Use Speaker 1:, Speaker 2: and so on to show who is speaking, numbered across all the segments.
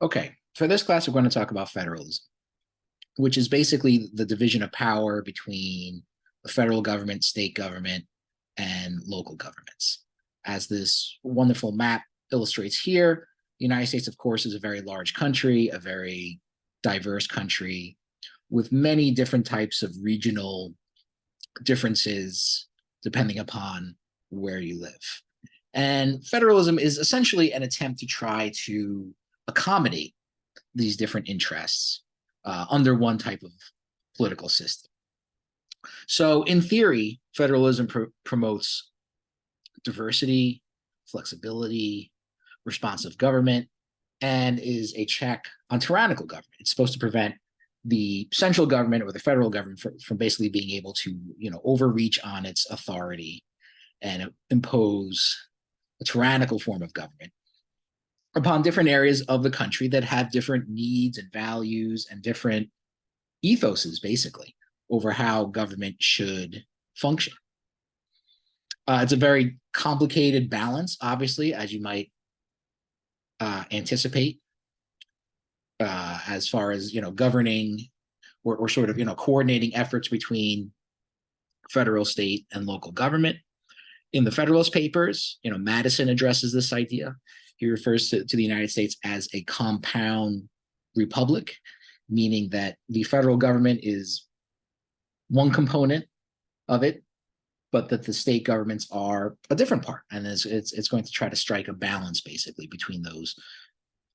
Speaker 1: Okay, for this class, we're going to talk about federalism, which is basically the division of power between the federal government, state government, and local governments. As this wonderful map illustrates here, the United States, of course, is a very large country, a very diverse country with many different types of regional differences depending upon where you live. And federalism is essentially an attempt to try to accommodate these different interests under one type of political system. So, in theory, federalism promotes diversity, flexibility, responsive government, and is a check on tyrannical government. It's supposed to prevent the central government or the federal government from basically being able to, overreach on its authority and impose a tyrannical form of government upon different areas of the country that have different needs and values and different ethoses, basically, over how government should function. It's a very complicated balance, obviously, as you might anticipate, as far as governing or sort of coordinating efforts between federal, state, and local government. In the Federalist Papers, Madison addresses this idea. He refers to the United States as a compound republic, meaning that the federal government is one component of it, but that the state governments are a different part. And it's going to try to strike a balance, basically, between those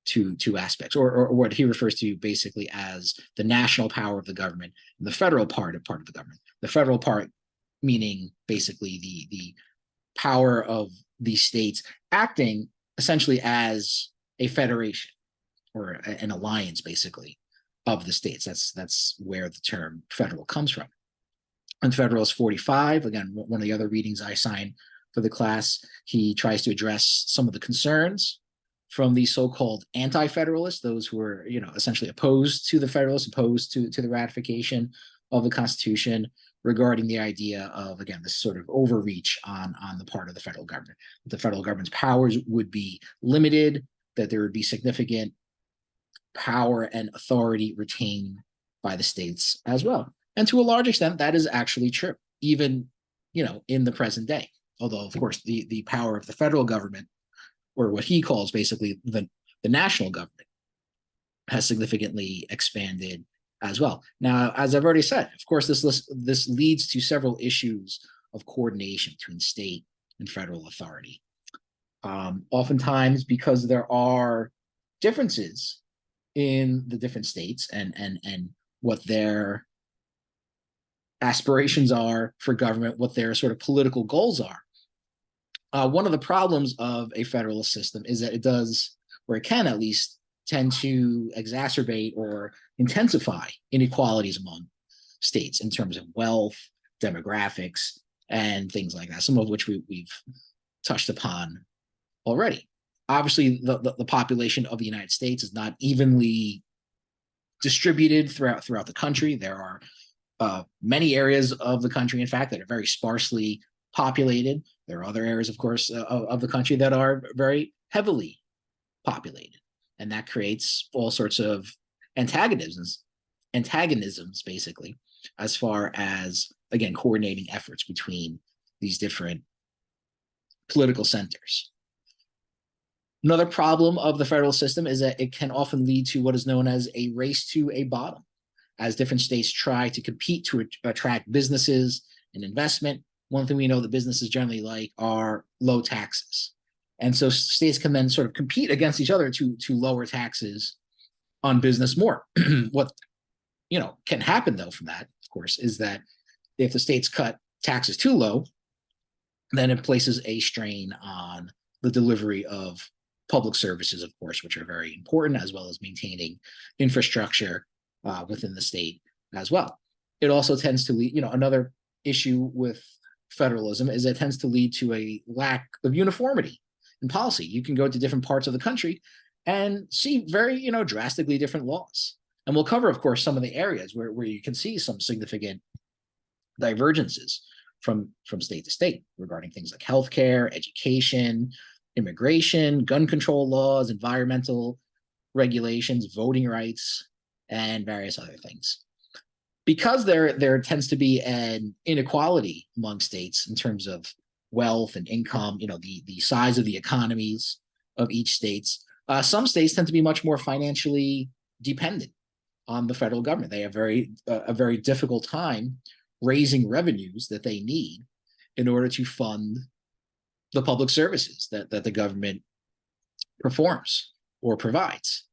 Speaker 1: two aspects, or what he refers to basically as the national power of the government and the federal part of the government. The federal part meaning basically the power of the states acting essentially as a federation or an alliance, basically, of the states. That's where the term federal comes from. In Federalist 45, again, one of the other readings I assigned for the class, he tries to address some of the concerns from the so-called anti-federalists, those who are, essentially opposed to the Federalists, opposed to the ratification of the Constitution, regarding the idea of, again, this sort of overreach on the part of the federal government. The federal government's powers would be limited, that there would be significant power and authority retained by the states as well. And to a large extent, that is actually true, even, in the present day. Although, of course, the power of the federal government, or what he calls basically the national government, has significantly expanded as well. Now, as I've already said, of course, this leads to several issues of coordination between state and federal authority. Oftentimes, because there are differences in the different states and what their aspirations are for government, what their sort of political goals are. One of the problems of a federalist system is that it does, or it can at least, tend to exacerbate or intensify inequalities among states in terms of wealth, demographics, and things like that, some of which we've touched upon already. Obviously, the population of the United States is not evenly distributed throughout the country. There are many areas of the country, in fact, that are very sparsely populated. There are other areas, of course, of the country that are very heavily populated. And that creates all sorts of antagonisms, basically, as far as, again, coordinating efforts between these different political centers. Another problem of the federal system is that it can often lead to what is known as a race to a bottom, as different states try to compete to attract businesses and investment. One thing we know that businesses generally like are low taxes. And so states can then sort of compete against each other to lower taxes on business more. What can happen, though, from that, of course, is that if the states cut taxes too low, then it places a strain on the delivery of public services, of course, which are very important, as well as maintaining infrastructure within the state as well. It also tends to lead, another issue with federalism is it tends to lead to a lack of uniformity in policy. You can go to different parts of the country and see very, drastically different laws. And we'll cover, of course, some of the areas where you can see some significant divergences from state to state regarding things like healthcare, education, immigration, gun control laws, environmental regulations, voting rights, and various other things. Because there tends to be an inequality among states in terms of wealth and income, the size of the economies of each states. Some states tend to be much more financially dependent on the federal government. They have a very difficult time raising revenues that they need in order to fund the public services that the government performs or provides,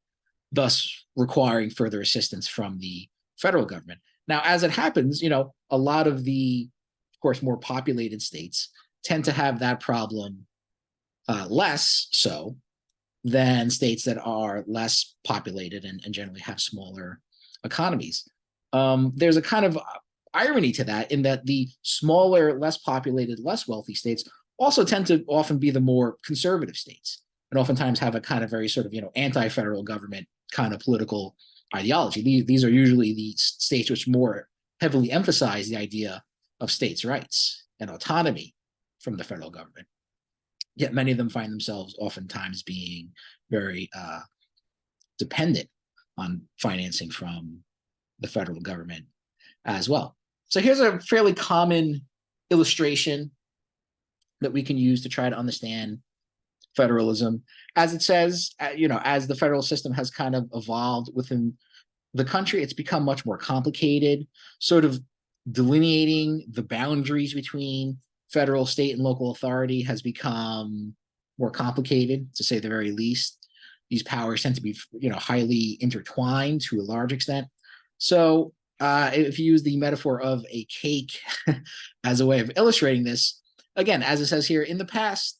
Speaker 1: thus requiring further assistance from the federal government. Now, as it happens, a lot of the, of course, more populated states tend to have that problem less so than states that are less populated and generally have smaller economies. There's a kind of irony to that, in that the smaller, less populated, less wealthy states also tend to often be the more conservative states, and oftentimes have a kind of very sort of anti-federal government kind of political ideology. These are usually the states which more heavily emphasize the idea of states' rights and autonomy from the federal government. Yet many of them find themselves oftentimes being very dependent on financing from the federal government as well. So here's a fairly common illustration that we can use to try to understand federalism. As it says, as the federal system has kind of evolved within the country, it's become much more complicated, sort of delineating the boundaries between federal, state, and local authority has become more complicated, to say the very least. These powers tend to be, highly intertwined to a large extent. So if you use the metaphor of a cake as a way of illustrating this, again, as it says here, in the past,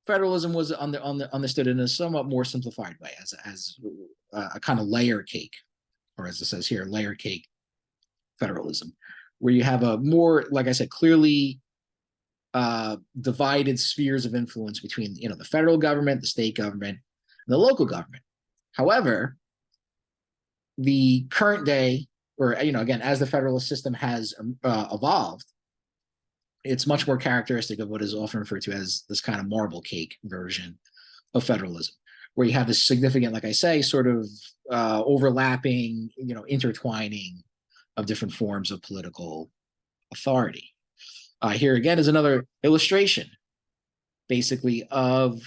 Speaker 1: federalism was understood in a somewhat more simplified way, as a kind of layer cake, or as it says here, layer cake federalism, where you have a more, like I said, clearly divided spheres of influence between the federal government, the state government, and the local government. However, the current day, or again, as the federalist system has evolved, it's much more characteristic of what is often referred to as this kind of marble cake version of federalism, where you have this significant, like I say, sort of overlapping, intertwining of different forms of political authority. Here again is another illustration, basically, of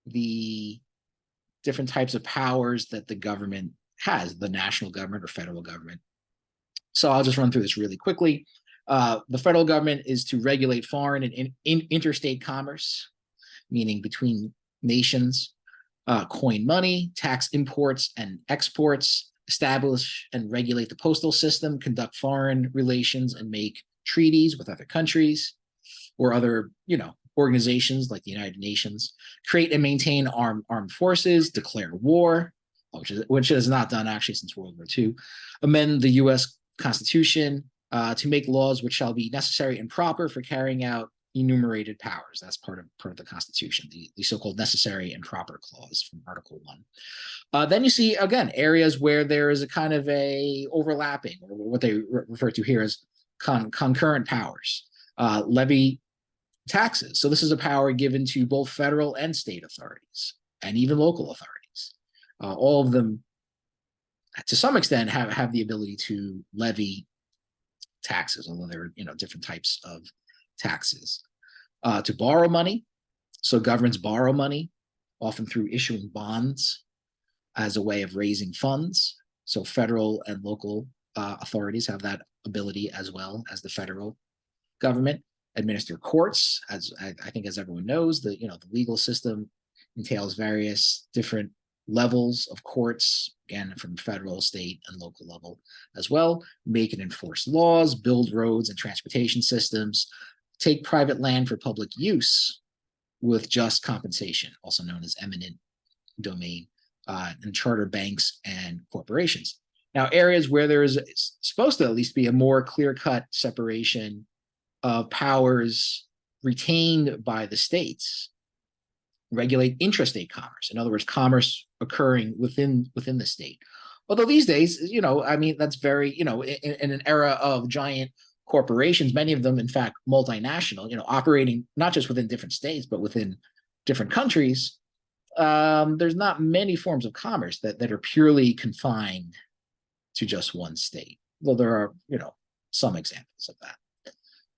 Speaker 1: the different types of powers that the government has, the national government or federal government. So I'll just run through this really quickly. The federal government is to regulate foreign and interstate commerce, meaning between nations, coin money, tax imports and exports, establish and regulate the postal system, conduct foreign relations, and make treaties with other countries or other, organizations like the United Nations, create and maintain armed forces, declare war, which is not done actually since World War II, amend the U.S. Constitution to make laws which shall be necessary and proper for carrying out enumerated powers. That's part of the Constitution, the so-called necessary and proper clause from Article 1. Then you see, again, areas where there is a kind of a overlapping, or what they refer to here as concurrent powers. Levy taxes. So this is a power given to both federal and state authorities, and even local authorities. All of them, to some extent, have the ability to levy taxes, although there are different types of taxes. To borrow money. So governments borrow money, often through issuing bonds as a way of raising funds. So federal and local authorities have that ability as well as the federal government. Administer courts, as I think, as everyone knows, the legal system entails various different levels of courts, again, from federal, state, and local level as well. Make and enforce laws, build roads and transportation systems, take private land for public use with just compensation, also known as eminent domain, and charter banks and corporations. Now, areas where there is supposed to at least be a more clear-cut separation of powers retained by the states, regulate intrastate commerce. In other words, commerce occurring within the state. Although these days, that's very, in an era of giant corporations, many of them, in fact, multinational, operating not just within different states, but within different countries, there's not many forms of commerce that are purely confined to just one state, though there are, some examples of that.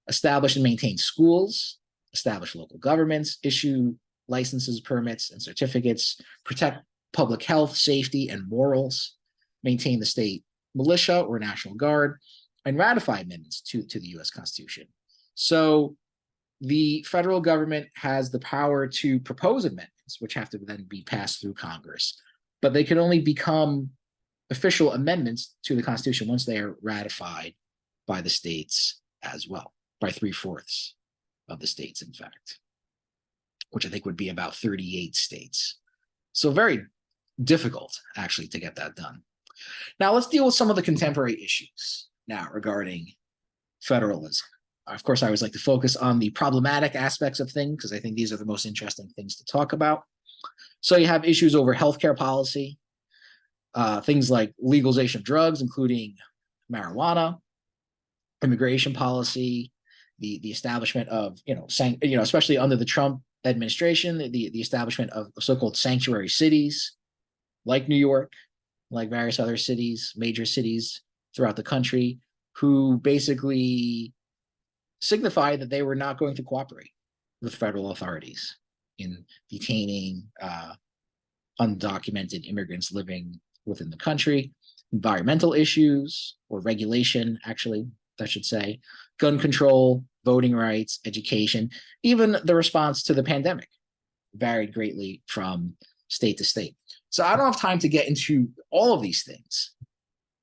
Speaker 1: Establish and maintain schools, establish local governments, issue licenses, permits, and certificates, protect public health, safety, and morals, maintain the state militia or National Guard, and ratify amendments to the US Constitution. So the federal government has the power to propose amendments, which have to then be passed through Congress, but they can only become official amendments to the Constitution once they are ratified by the states as well, by 3/4 of the states, in fact, which I think would be about 38 states. So very difficult, actually, to get that done. Now, let's deal with some of the contemporary issues now regarding federalism. Of course, I always like to focus on the problematic aspects of things because I think these are the most interesting things to talk about. So you have issues over healthcare policy, things like legalization of drugs, including marijuana, immigration policy, the establishment of, especially under the Trump administration, the establishment of so-called sanctuary cities like New York, like various other cities, major cities throughout the country, who basically signified that they were not going to cooperate with federal authorities in detaining undocumented immigrants living within the country, environmental issues or regulation, actually, I should say, gun control, voting rights, education, even the response to the pandemic varied greatly from state to state. So I don't have time to get into all of these things.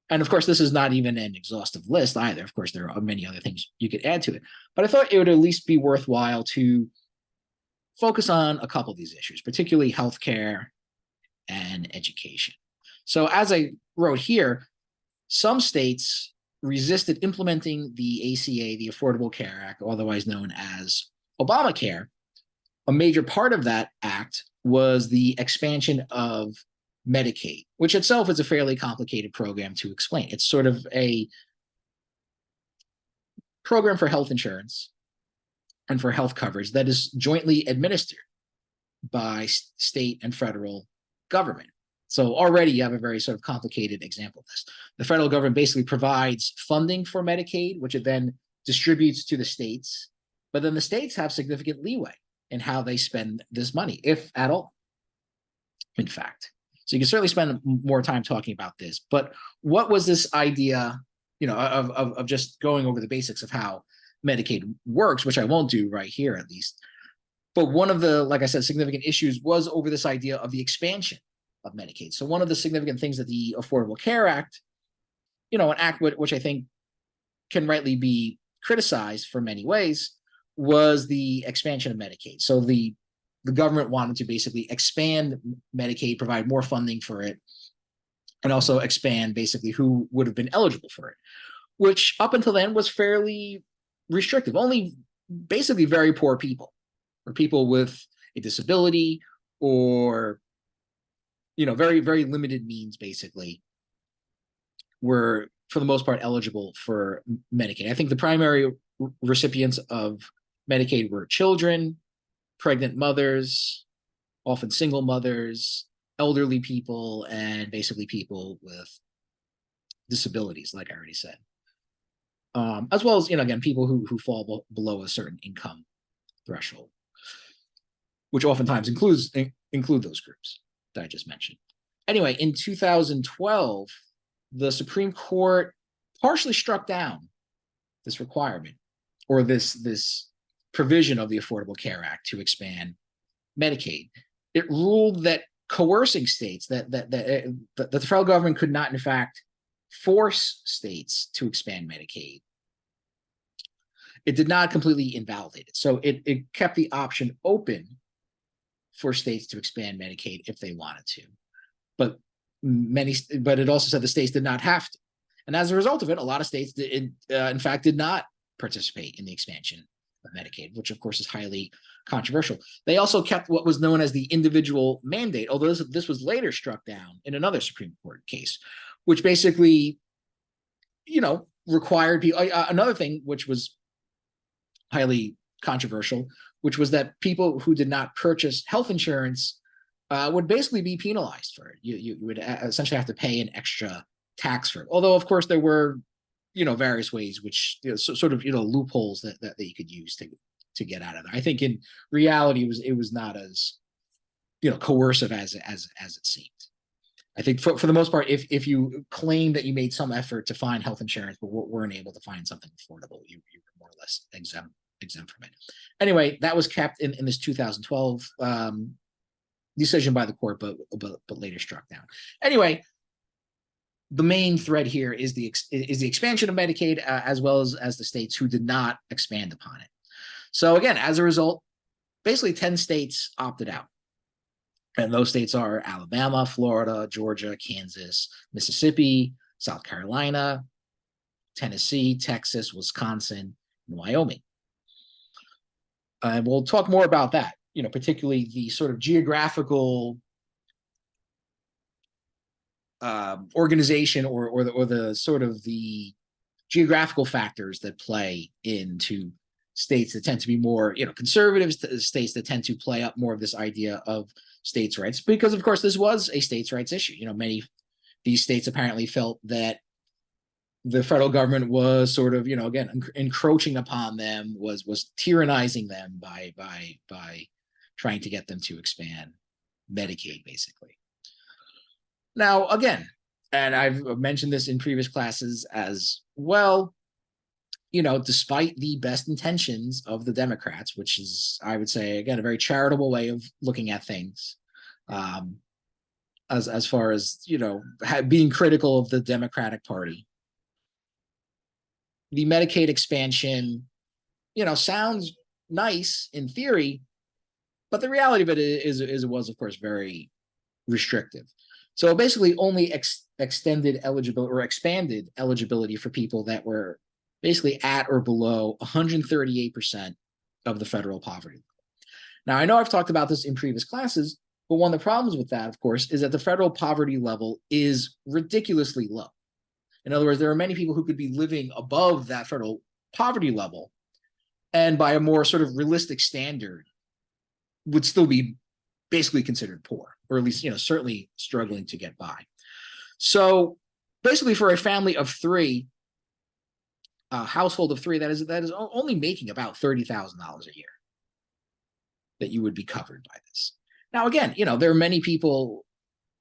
Speaker 1: And of course, this is not even an exhaustive list either. Of course, there are many other things you could add to it. But I thought it would at least be worthwhile to focus on a couple of these issues, particularly healthcare and education. So as I wrote here, some states resisted implementing the ACA, the Affordable Care Act, otherwise known as Obamacare. A major part of that act was the expansion of Medicaid, which itself is a fairly complicated program to explain. It's sort of a program for health insurance and for health coverage that is jointly administered by state and federal government. So already you have a very sort of complicated example of this. The federal government basically provides funding for Medicaid, which it then distributes to the states, but then the states have significant leeway in how they spend this money, if at all, in fact. So you can certainly spend more time talking about this, but what was this idea, of just going over the basics of how Medicaid works, which I won't do right here at least. But one of the, like I said, significant issues was over this idea of the expansion of Medicaid. So one of the significant things that the Affordable Care Act, an act which I think can rightly be criticized for many ways, was the expansion of Medicaid. So the government wanted to basically expand Medicaid, provide more funding for it, and also expand basically who would have been eligible for it, which up until then was fairly restrictive. Only basically very poor people or people with a disability or, very, very limited means basically were, for the most part, eligible for Medicaid. I think the primary recipients of Medicaid were children, pregnant mothers, often single mothers, elderly people, and basically people with disabilities, like I already said. As well as, again, people who fall below a certain income threshold, which oftentimes include those groups that I just mentioned. Anyway, in 2012, the Supreme Court partially struck down this requirement or this provision of the Affordable Care Act to expand Medicaid. It ruled that coercing states, that the federal government could not, in fact, force states to expand Medicaid. It did not completely invalidate it. So it kept the option open for states to expand Medicaid if they wanted to. But it also said the states did not have to. And as a result of it, a lot of states, in fact, did not participate in the expansion of Medicaid, which of course is highly controversial. They also kept what was known as the individual mandate, although this was later struck down in another Supreme Court case, which basically, required people. Another thing which was highly controversial, which was that people who did not purchase health insurance would basically be penalized for it. You would essentially have to pay an extra tax for it. Although, of course, there were, various ways which, sort of, loopholes that you could use to get out of it. I think in reality, it was not as, coercive as it seemed. I think for the most part, if you claim that you made some effort to find health insurance but weren't able to find something affordable, you were more or less exempt from it. Anyway, that was kept in this 2012 decision by the court, but later struck down. Anyway, the main thread here is the expansion of Medicaid, as well as the states who did not expand upon it. So again, as a result, basically 10 states opted out. And those states are Alabama, Florida, Georgia, Kansas, Mississippi, South Carolina, Tennessee, Texas, Wisconsin, and Wyoming. And we'll talk more about that, particularly the sort of geographical organization or the sort of the geographical factors that play into states that tend to be more, conservative, states that tend to play up more of this idea of states' rights, because of course this was a states' rights issue. Many these states apparently felt that the federal government was sort of, again, encroaching upon them, was tyrannizing them by trying to get them to expand Medicaid, basically. Now, again, and I've mentioned this in previous classes as well, despite the best intentions of the Democrats, which is, I would say, again, a very charitable way of looking at things, as far as, being critical of the Democratic Party, the Medicaid expansion, sounds nice in theory, but the reality of it is it was, of course, very restrictive. So basically only extended eligibility or expanded eligibility for people that were basically at or below 138% of the federal poverty level. Now, I know I've talked about this in previous classes, but one of the problems with that, of course, is that the federal poverty level is ridiculously low. In other words, there are many people who could be living above that federal poverty level, and by a more sort of realistic standard, would still be basically considered poor, or at least, certainly struggling to get by. So basically for a family of three, a household of three, that is only making about $30,000 a year that you would be covered by this. Now, again, there are many people,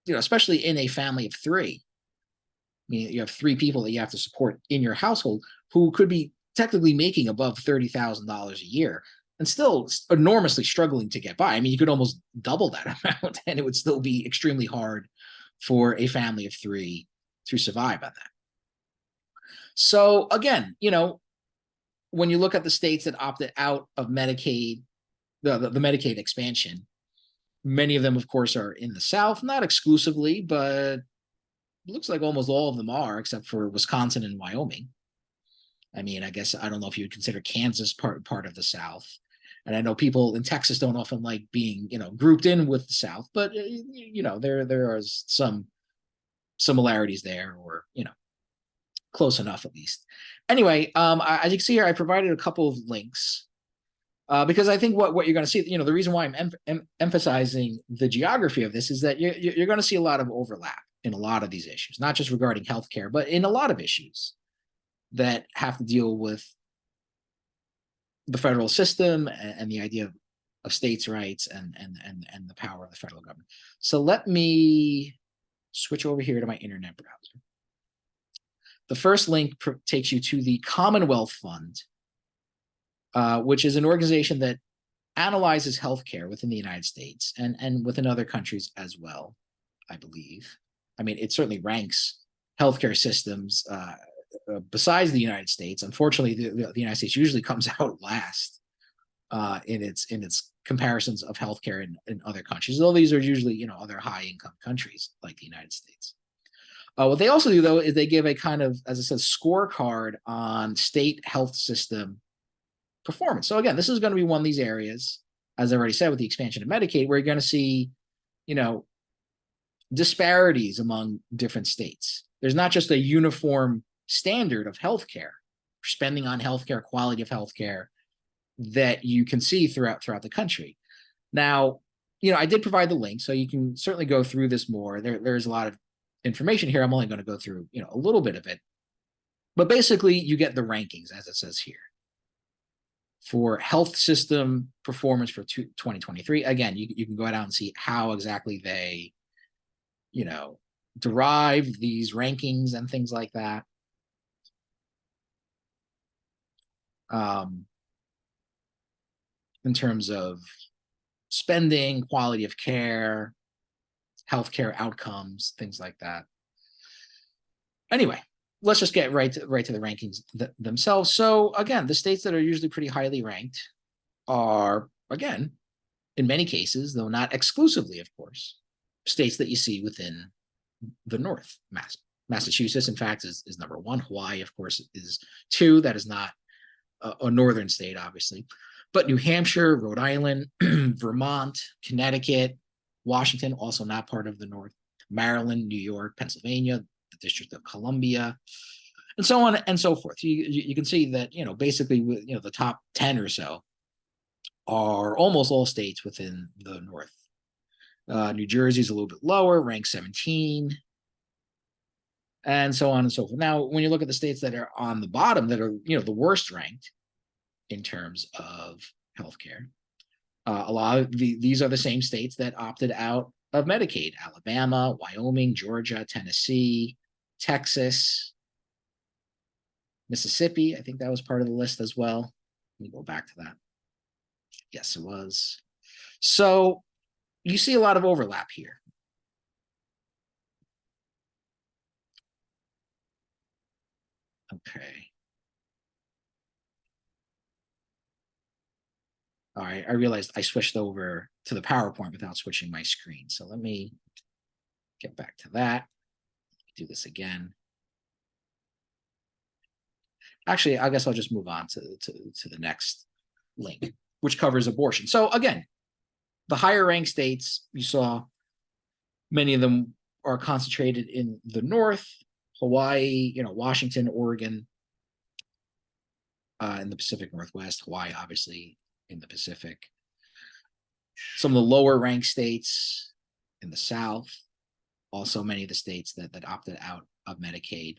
Speaker 1: especially in a family of three. I mean, you have three people that you have to support in your household who could be technically making above $30,000 a year and still enormously struggling to get by. I mean, you could almost double that amount and it would still be extremely hard for a family of three to survive on that. So again, when you look at the states that opted out of Medicaid, the Medicaid expansion, many of them, of course, are in the South, not exclusively, but it looks like almost all of them are, except for Wisconsin and Wyoming. I mean, I guess I don't know if you would consider Kansas part of the South. And I know people in Texas don't often like being, grouped in with the South, but there are some similarities there, or close enough at least. Anyway, as you can see here, I provided a couple of links because I think what you're going to see, the reason why I'm emphasizing the geography of this is that you're going to see a lot of overlap in a lot of these issues, not just regarding healthcare, but in a lot of issues that have to deal with the federal system and the idea of states' rights and the power of the federal government. So let me switch over here to my internet browser. The first link takes you to the Commonwealth Fund, which is an organization that analyzes healthcare within the United States and within other countries as well, I believe. I mean, it certainly ranks healthcare systems besides the United States. Unfortunately, the United States usually comes out last in its comparisons of healthcare in other countries, though these are usually, other high-income countries like the United States. What they also do, though, is they give a kind of, as I said, scorecard on state health system performance. So again, this is going to be one of these areas, as I already said, with the expansion of Medicaid, where you're going to see, disparities among different states. There's not just a uniform standard of healthcare, spending on healthcare, quality of healthcare that you can see throughout the country. Now, I did provide the link, so you can certainly go through this more. There's a lot of information here. I'm only going to go through, a little bit of it. But basically, you get the rankings, as it says here, for health system performance for 2023. Again, you can go out and see how exactly they, derive these rankings and things like that. In terms of spending, quality of care, healthcare outcomes, things like that. Anyway, let's just get right to the rankings themselves. So again, the states that are usually pretty highly ranked are, again, in many cases, though not exclusively, of course, states that you see within the North. Massachusetts, in fact, is number one. Hawaii, of course, is two. That is not a northern state, obviously. But New Hampshire, Rhode Island, Vermont, Connecticut, Washington, also not part of the North, Maryland, New York, Pennsylvania, the District of Columbia, and so on and so forth. You can see that, basically, the top 10 or so are almost all states within the North. New Jersey is a little bit lower, ranked 17, and so on and so forth. Now, when you look at the states that are on the bottom, that are, the worst ranked in terms of healthcare, a lot of these are the same states that opted out of Medicaid: Alabama, Wyoming, Georgia, Tennessee, Texas, Mississippi. I think that was part of the list as well. Let me go back to that. Yes, it was. So you see a lot of overlap here. Okay. All right, I realized I switched over to the PowerPoint without switching my screen. So let me get back to that. Do this again. Actually, I guess I'll just move on to the next link, which covers abortion. So again, the higher ranked states, you saw many of them are concentrated in the North: Hawaii, Washington, Oregon, in the Pacific Northwest, Hawaii, obviously, in the Pacific. Some of the lower ranked states in the South, also many of the states that opted out of Medicaid.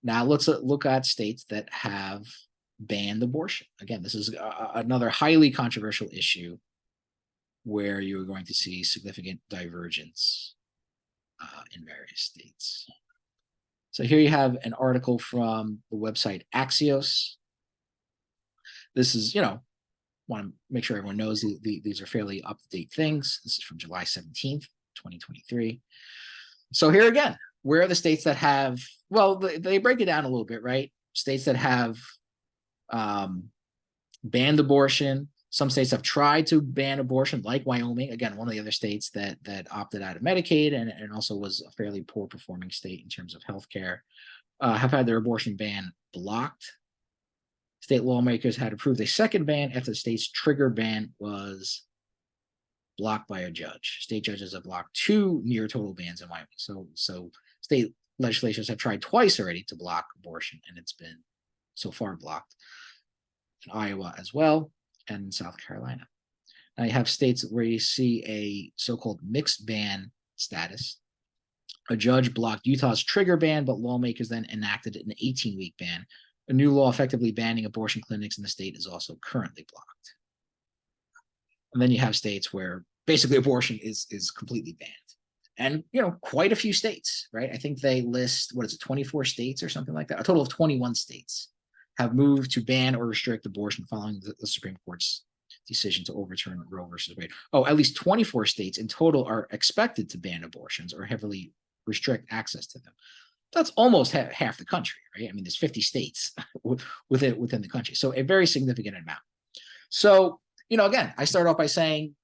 Speaker 1: Now let's look at states that have banned abortion. Again, this is another highly controversial issue where you're going to see significant divergence in various states. So here you have an article from the website Axios. This is, want to make sure everyone knows these are fairly up-to-date things. This is from July 17th, 2023. So here again, where are the states that have, well, they break it down a little bit, right? States that have banned abortion. Some states have tried to ban abortion, like Wyoming, again, one of the other states that opted out of Medicaid and also was a fairly poor performing state in terms of healthcare, have had their abortion ban blocked. State lawmakers had approved a second ban after the state's trigger ban was blocked by a judge. State judges have blocked 2 near total bans in Wyoming. So state legislatures have tried twice already to block abortion, and it's been so far blocked. In Iowa as well, and in South Carolina. Now you have states where you see a so-called mixed ban status. A judge blocked Utah's trigger ban, but lawmakers then enacted an 18-week ban. A new law effectively banning abortion clinics in the state is also currently blocked. And then you have states where basically abortion is completely banned. And, quite a few states, right? I think they list, 24 states or something like that? A total of 21 states have moved to ban or restrict abortion following the Supreme Court's decision to overturn Roe versus Wade. Oh, at least 24 states in total are expected to ban abortions or heavily restrict access to them. That's almost half the country, right? I mean, there's 50 states within the country. So a very significant amount. So, again, I start off by saying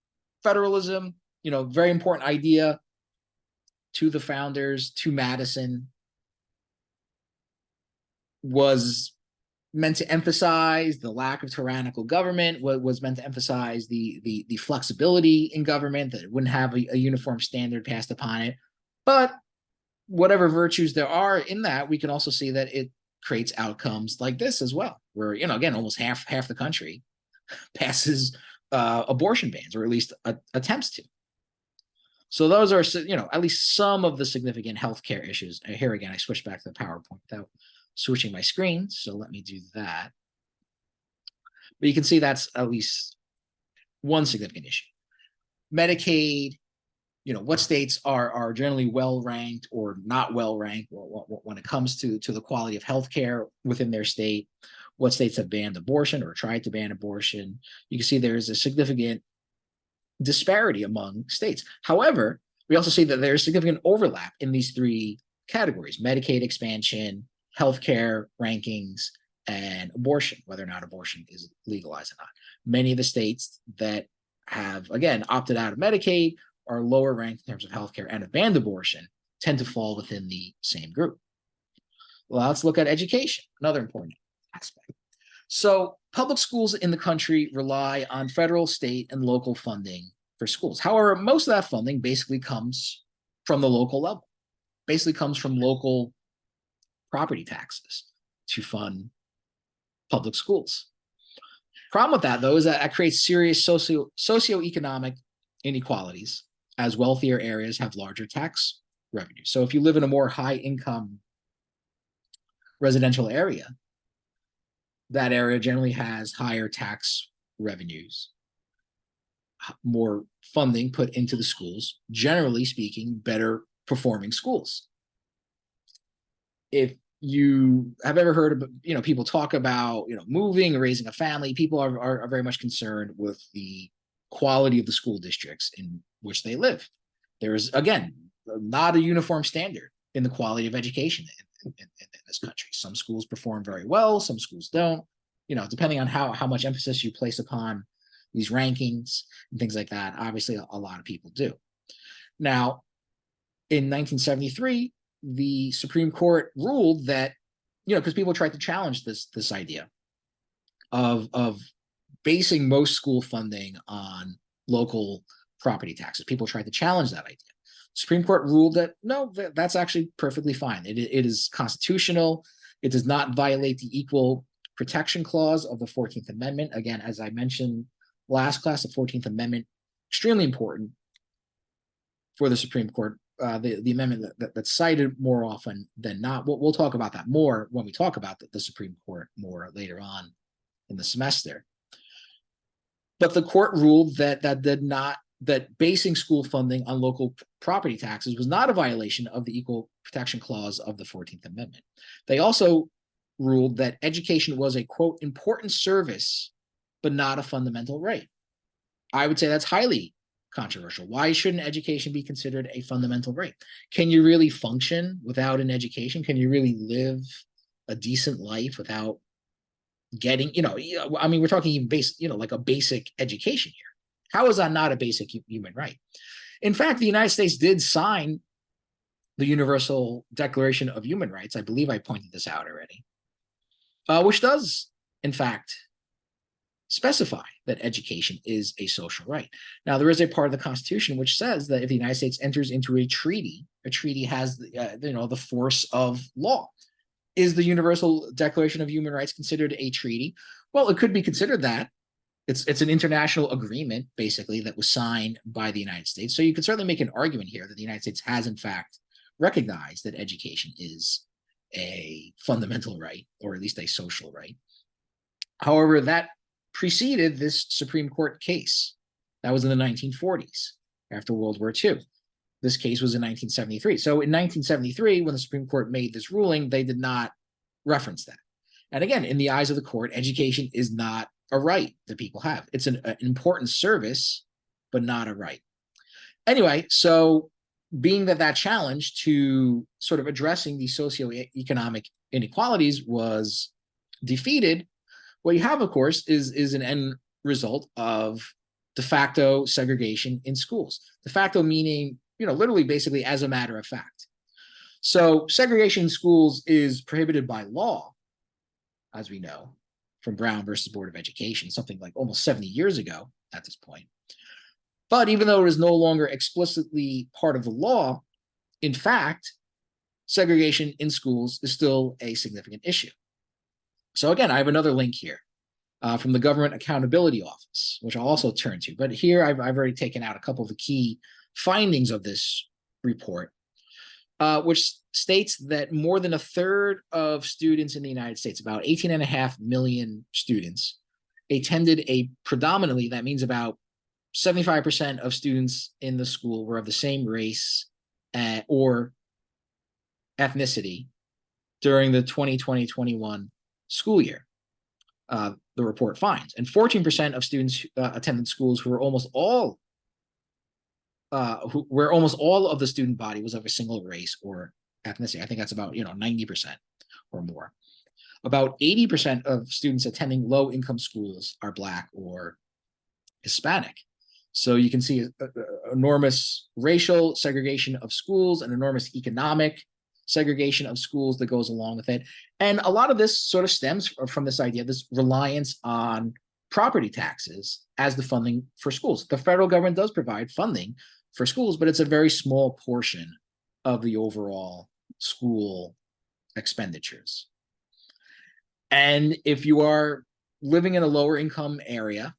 Speaker 1: federalism, very important idea to the founders, to Madison, was meant to emphasize the lack of tyrannical government, was meant to emphasize the flexibility in government, that it wouldn't have a uniform standard passed upon it. But whatever virtues there are in that, we can also see that it creates outcomes like this as well, where, again, almost half the country passes abortion bans, or at least attempts to. So those are, at least some of the significant healthcare issues. Here again, I switched back to the PowerPoint without switching my screen. So let me do that. But you can see that's at least one significant issue. Medicaid, what states are generally well ranked or not well ranked when it comes to the quality of healthcare within their state. What states have banned abortion or tried to ban abortion. You can see there's a significant disparity among states. However, we also see that there's significant overlap in these three categories: Medicaid expansion, healthcare rankings, and abortion, whether or not abortion is legalized or not. Many of the states that have, again, opted out of Medicaid are lower ranked in terms of healthcare and have banned abortion tend to fall within the same group. Well, let's look at education, another important aspect. So public schools in the country rely on federal, state, and local funding for schools. However, most of that funding basically comes from the local level, basically comes from local property taxes to fund public schools. Problem with that, though, is that it creates serious socioeconomic inequalities as wealthier areas have larger tax revenue. So if you live in a more high-income residential area, that area generally has higher tax revenues, more funding put into the schools, generally speaking, better performing schools. If you have ever heard of, people talk about, moving or raising a family, people are very much concerned with the quality of the school districts in which they live. There is, again, not a uniform standard in the quality of education in this country. Some schools perform very well, some schools don't, depending on how much emphasis you place upon these rankings and things like that. Obviously, a lot of people do. Now, in 1973, the Supreme Court ruled that, because people tried to challenge this idea of basing most school funding on local property taxes. People tried to challenge that idea. Supreme Court ruled that no, that's actually perfectly fine. It is constitutional. It does not violate the Equal Protection Clause of the 14th Amendment. Again, as I mentioned last class, the 14th Amendment, extremely important for the Supreme Court. The amendment that's cited more often than not. We'll talk about that more when we talk about the Supreme Court more later on in the semester. But the court ruled that basing school funding on local property taxes was not a violation of the Equal Protection Clause of the 14th Amendment. They also ruled that education was a, quote, important service, but not a fundamental right. I would say that's highly controversial. Why shouldn't education be considered a fundamental right? Can you really function without an education? Can you really live a decent life without getting, we're talking even like a basic education here. How is that not a basic human right? In fact, the United States did sign the Universal Declaration of Human Rights. I believe I pointed this out already, which does, in fact, specify that education is a social right. Now, there is a part of the Constitution which says that if the United States enters into a treaty has the force of law. Is the Universal Declaration of Human Rights considered a treaty? Well, it could be considered that. It's an international agreement, basically, that was signed by the United States. So you could certainly make an argument here that the United States has, in fact, recognized that education is a fundamental right, or at least a social right. However, that preceded this Supreme Court case. That was in the 1940s, after World War II. This case was in 1973. So in 1973, when the Supreme Court made this ruling, they did not reference that. And again, in the eyes of the court, education is not a right that people have. It's an important service, but not a right. Anyway, so being that challenge to sort of addressing these socioeconomic inequalities was defeated, what you have, of course, is an end result of de facto segregation in schools. De facto meaning, literally basically as a matter of fact. So segregation in schools is prohibited by law, as we know, from Brown versus Board of Education, something like almost 70 years ago at this point. But even though it is no longer explicitly part of the law, in fact, segregation in schools is still a significant issue. So again, I have another link here from the Government Accountability Office, which I'll also turn to. But here I've already taken out a couple of the key findings of this report, which states that more than a third of students in the United States, about 18.5 million students, attended a predominantly, that means about 75% of students in the school were of the same race or ethnicity during the 2020-21 school year. The report finds, and 14% of students attended schools who were almost all where almost all of the student body was of a single race or ethnicity. I think that's about 90% or more. About 80% of students attending low-income schools are Black or Hispanic. So you can see enormous racial segregation of schools and enormous economic segregation of schools that goes along with it. And a lot of this sort of stems from this idea, this reliance on property taxes as the funding for schools. The federal government does provide funding for schools, but it's a very small portion of the overall school expenditures. And if you are living in a lower income area,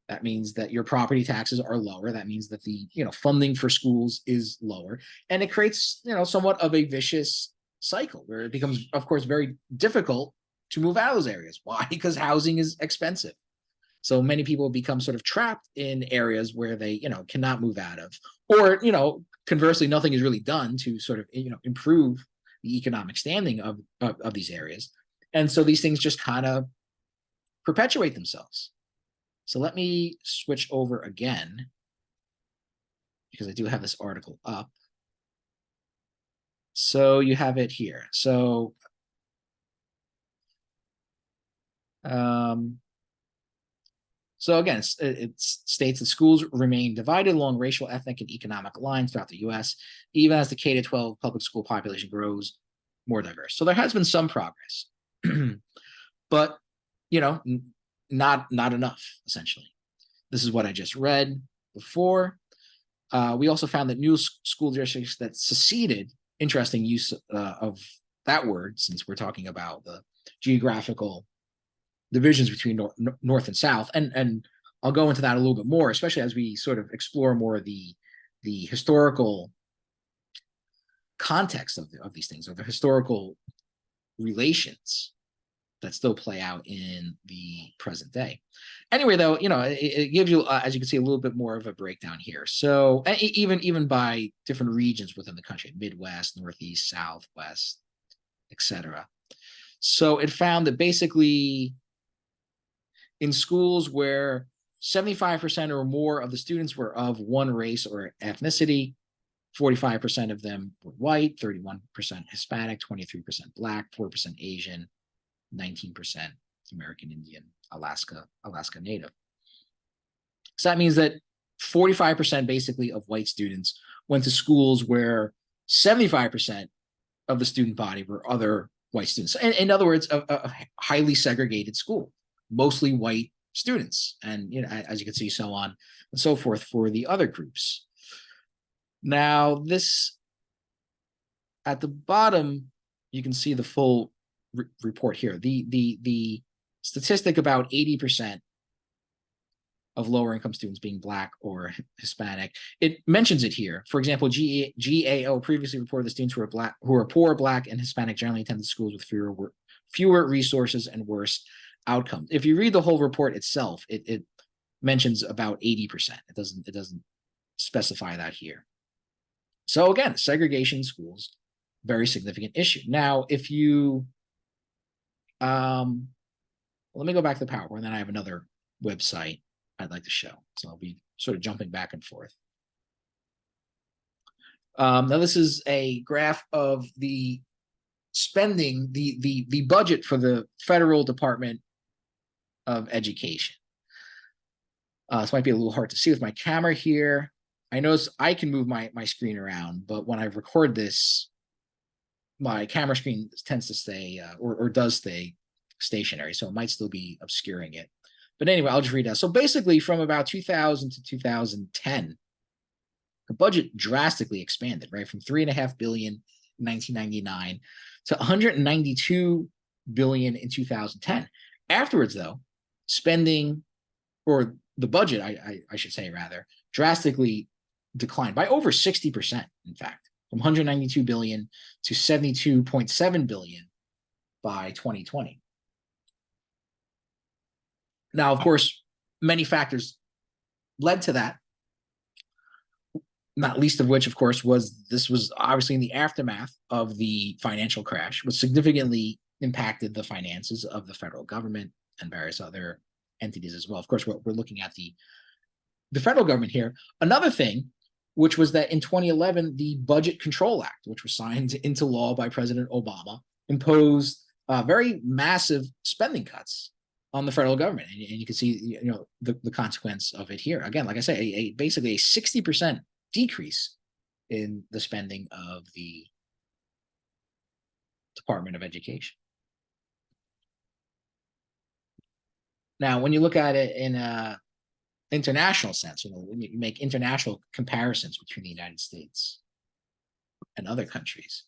Speaker 1: that means that your property taxes are lower. That means that the funding for schools is lower, and it creates somewhat of a vicious cycle where it becomes, of course, very difficult to move out of those areas. Why? Because housing is expensive. So many people become sort of trapped in areas where they cannot move out of, or conversely, nothing is really done to sort of improve the economic standing of these areas, and so these things just kind of perpetuate themselves. So let me switch over again, because I do have this article up. So you have it here. So again, it states that schools remain divided along racial, ethnic, and economic lines throughout the U.S., even as the K-12 public school population grows more diverse. So there has been some progress, but not enough, essentially. This is what I just read before. We also found that new school districts that seceded, interesting use of that word, since we're talking about the geographical divisions between north and south, and I'll go into that a little bit more, especially as we sort of explore more the historical context of these things, or the historical relations that still play out in the present day. Anyway, though, it gives you, as you can see, a little bit more of a breakdown here. So even by different regions within the country, Midwest, Northeast, Southwest, etc. So it found that basically in schools where 75% or more of the students were of one race or ethnicity, 45% of them were white, 31% Hispanic, 23% Black, 4% Asian, 19% American Indian, Alaska Native. So that means that 45% basically of white students went to schools where 75% of the student body were other white students. In other words, a highly segregated school, mostly white students, and as you can see, so on and so forth for the other groups. Now, this at the bottom, you can see the full report here. The statistic about 80% of lower income students being Black or Hispanic, it mentions it here. For example, GAO previously reported the students who are poor, Black, and Hispanic generally attended schools with fewer resources and worse outcomes. If you read the whole report itself, it mentions about 80%. It doesn't specify that here. So again, segregation in schools, very significant issue. Now, if you let me go back to the PowerPoint, and then I have another website I'd like to show. So I'll be sort of jumping back and forth. Now this is a graph of the spending, the budget for the Federal Department of Education. This might be a little hard to see with my camera here. I notice I can move my screen around, but when I record this, my camera screen tends to stay or does stay stationary, so it might still be obscuring it. But anyway, I'll just read that. So basically, from about 2000 to 2010, the budget drastically expanded, right? From $3.5 billion in 1999 to $192 billion in 2010. Afterwards, though, spending, or the budget, I should say rather, drastically declined by over 60%, in fact, from 192 billion to 72.7 billion by 2020. Now, of course, many factors led to that, not least of which, of course, this was obviously in the aftermath of the financial crash, which significantly impacted the finances of the federal government and various other entities as well. Of course, we're looking at the federal government here. Another thing, which was that in 2011, the Budget Control Act, which was signed into law by President Obama, imposed very massive spending cuts on the federal government. And you can see, the consequence of it here. Again, like I say, basically a 60% decrease in the spending of the Department of Education. Now, when you look at it in a international sense, when you make international comparisons between the United States and other countries,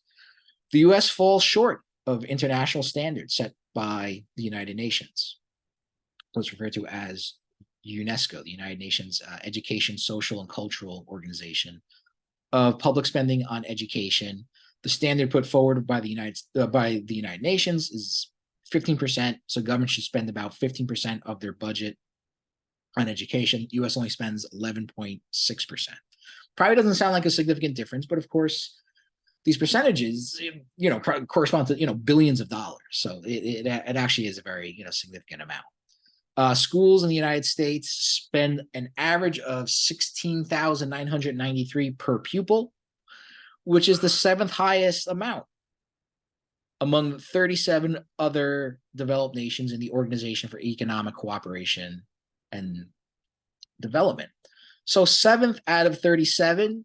Speaker 1: the US falls short of international standards set by the United Nations, what's referred to as UNESCO, the United Nations Education, Social, and Cultural Organization, of public spending on education. The standard put forward by the United Nations is 15%. So government should spend about 15% of their budget on education. US only spends 11.6%. Probably doesn't sound like a significant difference, but of course, these percentages, correspond to billions of dollars. So it actually is a very significant amount. Schools in the United States spend an average of $16,993 per pupil, which is the 7th highest amount among 37 other developed nations in the Organization for Economic Cooperation and Development. So 7th out of 37,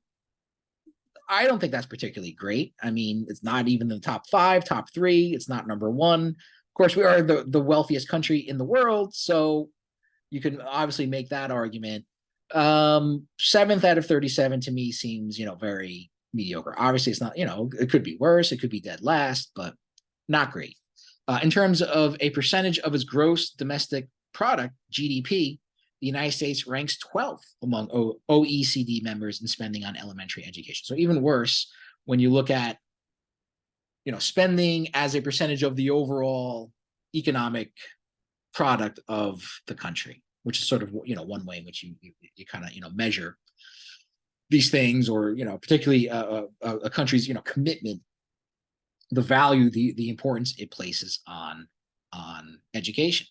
Speaker 1: I don't think that's particularly great. I mean, it's not even the top 5, top 3. It's not number 1. Of course, we are the wealthiest country in the world, so you can obviously make that argument. 7th out of 37 to me seems, very mediocre. Obviously, it's not, it could be worse. It could be dead last, but not great. In terms of a percentage of its gross domestic product, GDP, the United States ranks 12th among OECD members in spending on elementary education. So even worse when you look at spending as a percentage of the overall economic product of the country, which is sort of one way in which you kind of measure these things, or particularly a country's commitment, the value, the importance it places on education.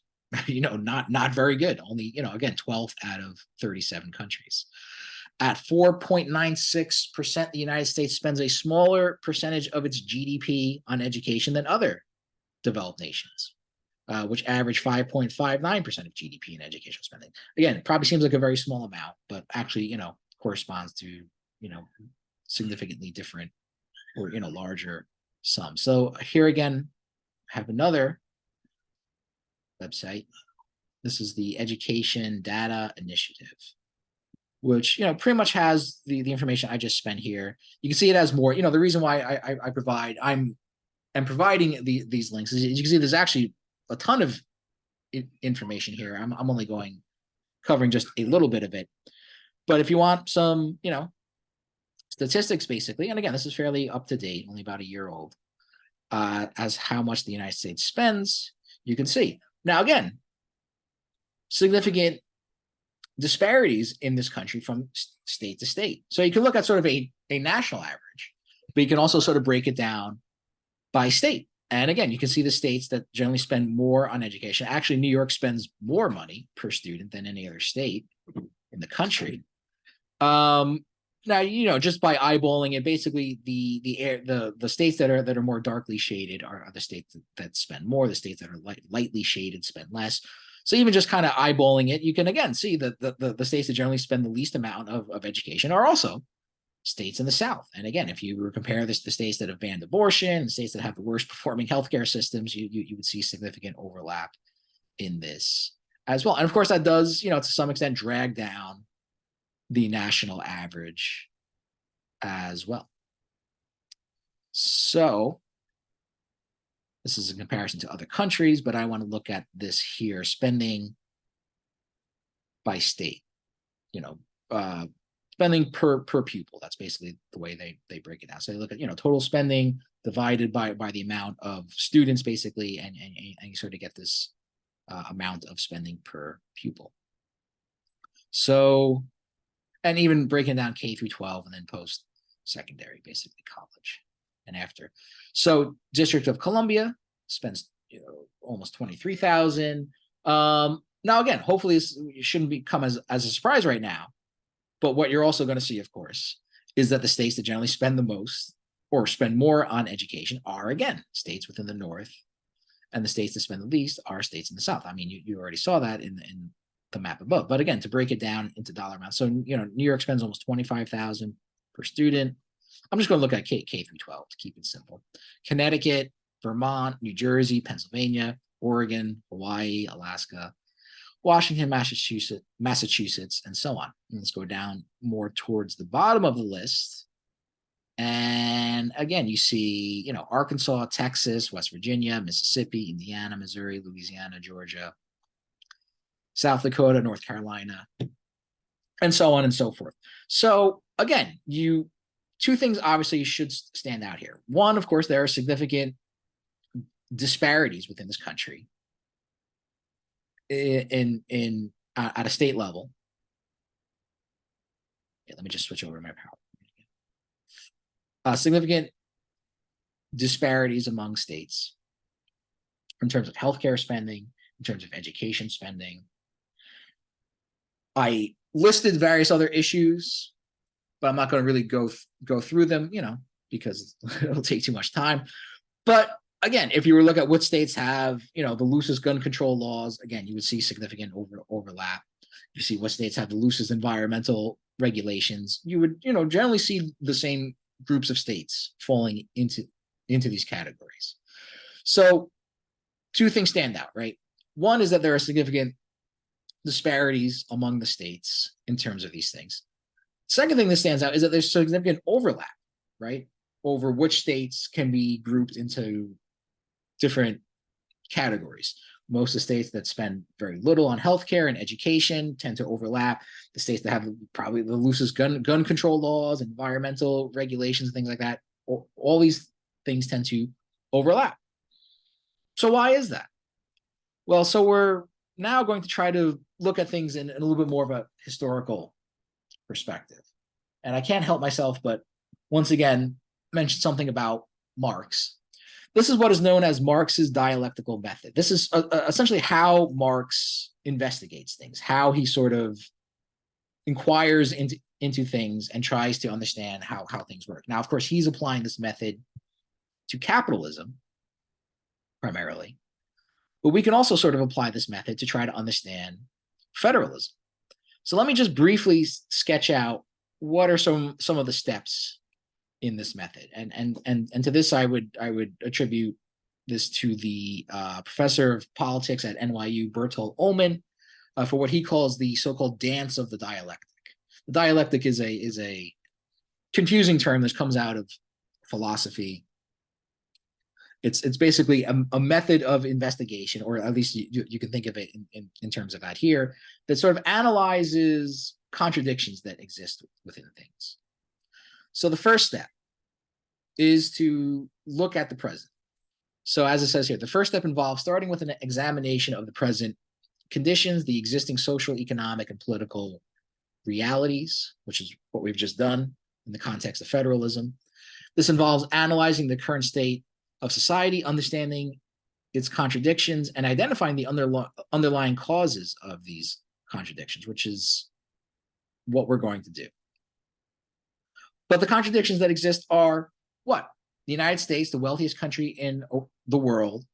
Speaker 1: Not very good. Only again 12th out of 37 countries. At 4.96%, the United States spends a smaller percentage of its GDP on education than other developed nations, which average 5.59% of GDP in educational spending. Again, it probably seems like a very small amount, but actually, corresponds to, significantly different or, larger sums. So here again, I have another website. This is the Education Data Initiative, which pretty much has the information I just spent here. You can see it has more. The reason why I'm providing these links is, you can see there's actually a ton of information here. I'm only covering just a little bit of it. But if you want some, statistics basically, and again, this is fairly up to date, only about a year old, as how much the United States spends, you can see. Now, again, significant disparities in this country from state to state. So you can look at sort of a national average, but you can also sort of break it down by state. And again, you can see the states that generally spend more on education. Actually, New York spends more money per student than any other state in the country. Now, just by eyeballing it, basically the states that are more darkly shaded are the states that spend more. The states that are lightly shaded spend less. So even just kind of eyeballing it, you can again see that the states that generally spend the least amount of education are also states in the South. And again, if you were to compare this to states that have banned abortion, states that have the worst performing healthcare systems, you would see significant overlap in this as well. And of course, that does, to some extent, drag down the national average as well. So this is in comparison to other countries, but I want to look at this here, spending by state. spending per pupil. That's basically the way they break it down. So they look at, total spending divided by the amount of students, basically, and you sort of get this amount of spending per pupil. So, and even breaking down K through 12 and then post-secondary, basically college and after. So District of Columbia spends almost 23,000. Now again, hopefully this shouldn't become as a surprise right now. But what you're also going to see, of course, is that the states that generally spend the most or spend more on education are, again, states within the North, and the states that spend the least are states in the South. I mean, you already saw that in the map above. But again, to break it down into dollar amounts, so New York spends almost 25,000 per student. I'm just going to look at K through 12 to keep it simple. Connecticut, Vermont, New Jersey, Pennsylvania, Oregon, Hawaii, Alaska, Washington, Massachusetts, and so on. And let's go down more towards the bottom of the list. And again, you see, Arkansas, Texas, West Virginia, Mississippi, Indiana, Missouri, Louisiana, Georgia, South Dakota, North Carolina, and so on and so forth. So again, two things obviously should stand out here. One, of course, there are significant disparities within this country at a state level. Yeah, let me just switch over to my PowerPoint. Significant disparities among states in terms of healthcare spending, in terms of education spending. I listed various other issues, but I'm not going to really go through them, because it'll take too much time. But again, if you were to look at what states have, the loosest gun control laws, again, you would see significant overlap. You see what states have the loosest environmental regulations. You would, generally see the same groups of states falling into these categories. So two things stand out, right? One is that there are significant disparities among the states in terms of these things. Second thing that stands out is that there's significant overlap, right, over which states can be grouped into different categories. Most of the states that spend very little on healthcare and education tend to overlap. The states that have probably the loosest gun control laws, environmental regulations, things like that, all these things tend to overlap. So why is that? Well, so we're now going to try to look at things in a little bit more of a historical perspective. And I can't help myself but once again mention something about Marx. This is what is known as Marx's dialectical method. This is essentially how Marx investigates things, how he sort of inquires into things and tries to understand how things work. Now, of course, he's applying this method to capitalism primarily, but we can also sort of apply this method to try to understand federalism. So let me just briefly sketch out what are some of the steps in this method, and to this I would attribute this to the professor of politics at NYU, Bertolt Ullman, for what he calls the so-called dance of the dialectic. The dialectic is a confusing term that comes out of philosophy. It's basically a method of investigation, or at least you can think of it in terms of that here, that sort of analyzes contradictions that exist within things. So the first step is to look at the present. So as it says here, the first step involves starting with an examination of the present conditions, the existing social, economic, and political realities, which is what we've just done in the context of federalism. This involves analyzing the current state of society, understanding its contradictions, and identifying the underlying causes of these contradictions, which is what we're going to do. But the contradictions that exist are what? The United States, the wealthiest country in the world,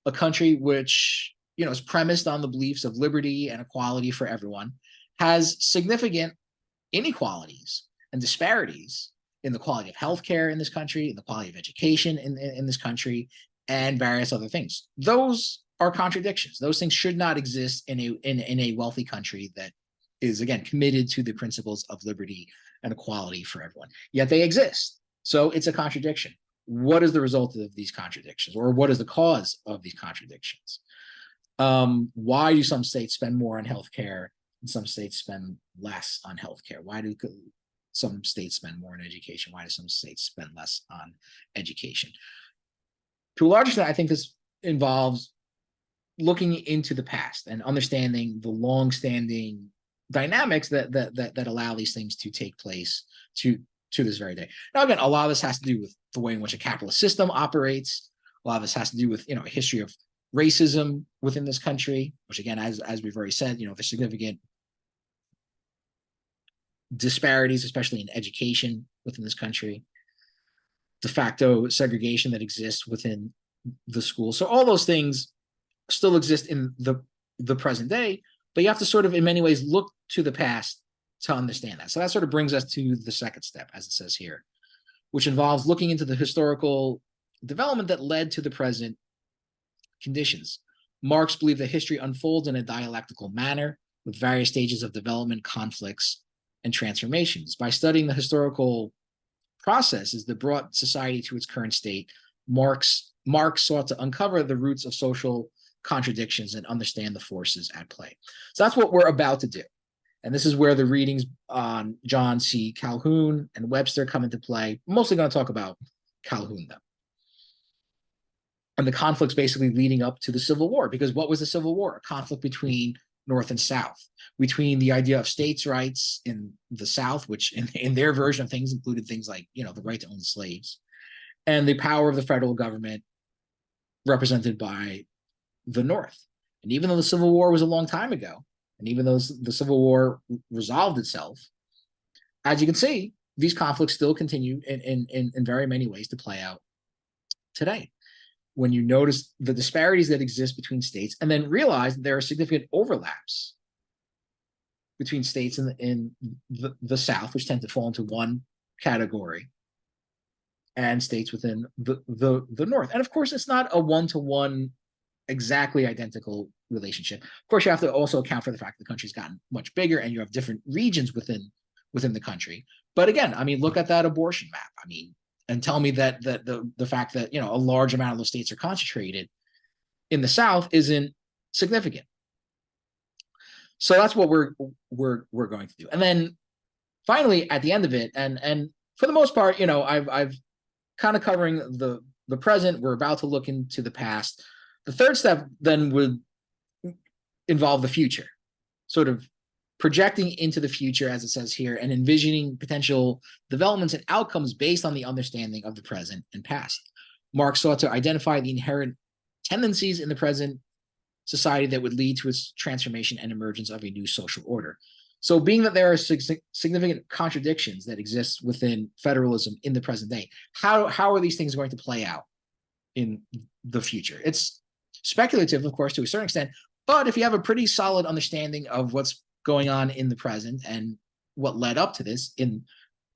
Speaker 1: a country which is premised on the beliefs of liberty and equality for everyone, has significant inequalities and disparities in the quality of healthcare in this country, in the quality of education in this country, and various other things. Those are contradictions. Those things should not exist in a wealthy country that is, again, committed to the principles of liberty and equality for everyone. Yet they exist. So it's a contradiction. What is the result of these contradictions, or what is the cause of these contradictions? Why do some states spend more on healthcare and some states spend less on healthcare? Why do some states spend more on education? Why do some states spend less on education? To a large extent, I think this involves looking into the past and understanding the long-standing dynamics that allow these things to take place to this very day. Now, again, a lot of this has to do with the way in which a capitalist system operates. A lot of this has to do with a history of racism within this country, which again, as we've already said, there's significant disparities, especially in education within this country, de facto segregation that exists within the school. So all those things still exist in the present day, but you have to sort of, in many ways, look to the past to understand that. So that sort of brings us to the second step, as it says here, which involves looking into the historical development that led to the present conditions. Marx believed that history unfolds in a dialectical manner with various stages of development, conflicts, and transformations. By studying the historical processes that brought society to its current state, Marx sought to uncover the roots of social contradictions and understand the forces at play. So that's what we're about to do. And this is where the readings on John C. Calhoun and Webster come into play. I'm mostly going to talk about Calhoun, though. And the conflicts basically leading up to the Civil War, because what was the Civil War? A conflict between North and South, between the idea of states' rights in the South, which in their version of things included things like, the right to own slaves, and the power of the federal government represented by the North. And even though the Civil War was a long time ago, and even though the Civil War resolved itself, as you can see, these conflicts still continue in very many ways to play out today. When you notice the disparities that exist between states, and then realize that there are significant overlaps between states in the South, which tend to fall into one category, and states within the North. And of course, it's not a one-to-one exactly identical relationship. Of course, you have to also account for the fact that the country's gotten much bigger and you have different regions within the country. But again, look at that abortion map. And tell me that the fact that a large amount of those states are concentrated in the South isn't significant. So that's what we're going to do. And then finally, at the end of it, and for the most part, I've kind of covering the present. We're about to look into the past. The third step then would involve the future, sort of projecting into the future, as it says here, and envisioning potential developments and outcomes based on the understanding of the present and past. Marx sought to identify the inherent tendencies in the present society that would lead to its transformation and emergence of a new social order. So being that there are significant contradictions that exist within federalism in the present day, how are these things going to play out in the future? It's speculative, of course, to a certain extent, but if you have a pretty solid understanding of what's going on in the present and what led up to this in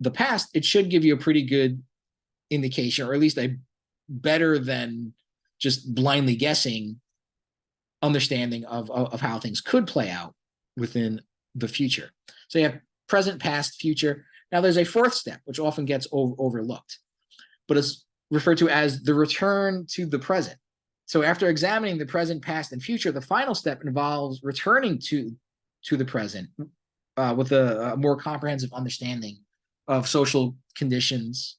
Speaker 1: the past, it should give you a pretty good indication, or at least a better than just blindly guessing understanding of how things could play out within the future. So you have present, past, future. Now there's a fourth step, which often gets overlooked, but it's referred to as the return to the present. So after examining the present, past, and future, the final step involves returning to the present with a more comprehensive understanding of social conditions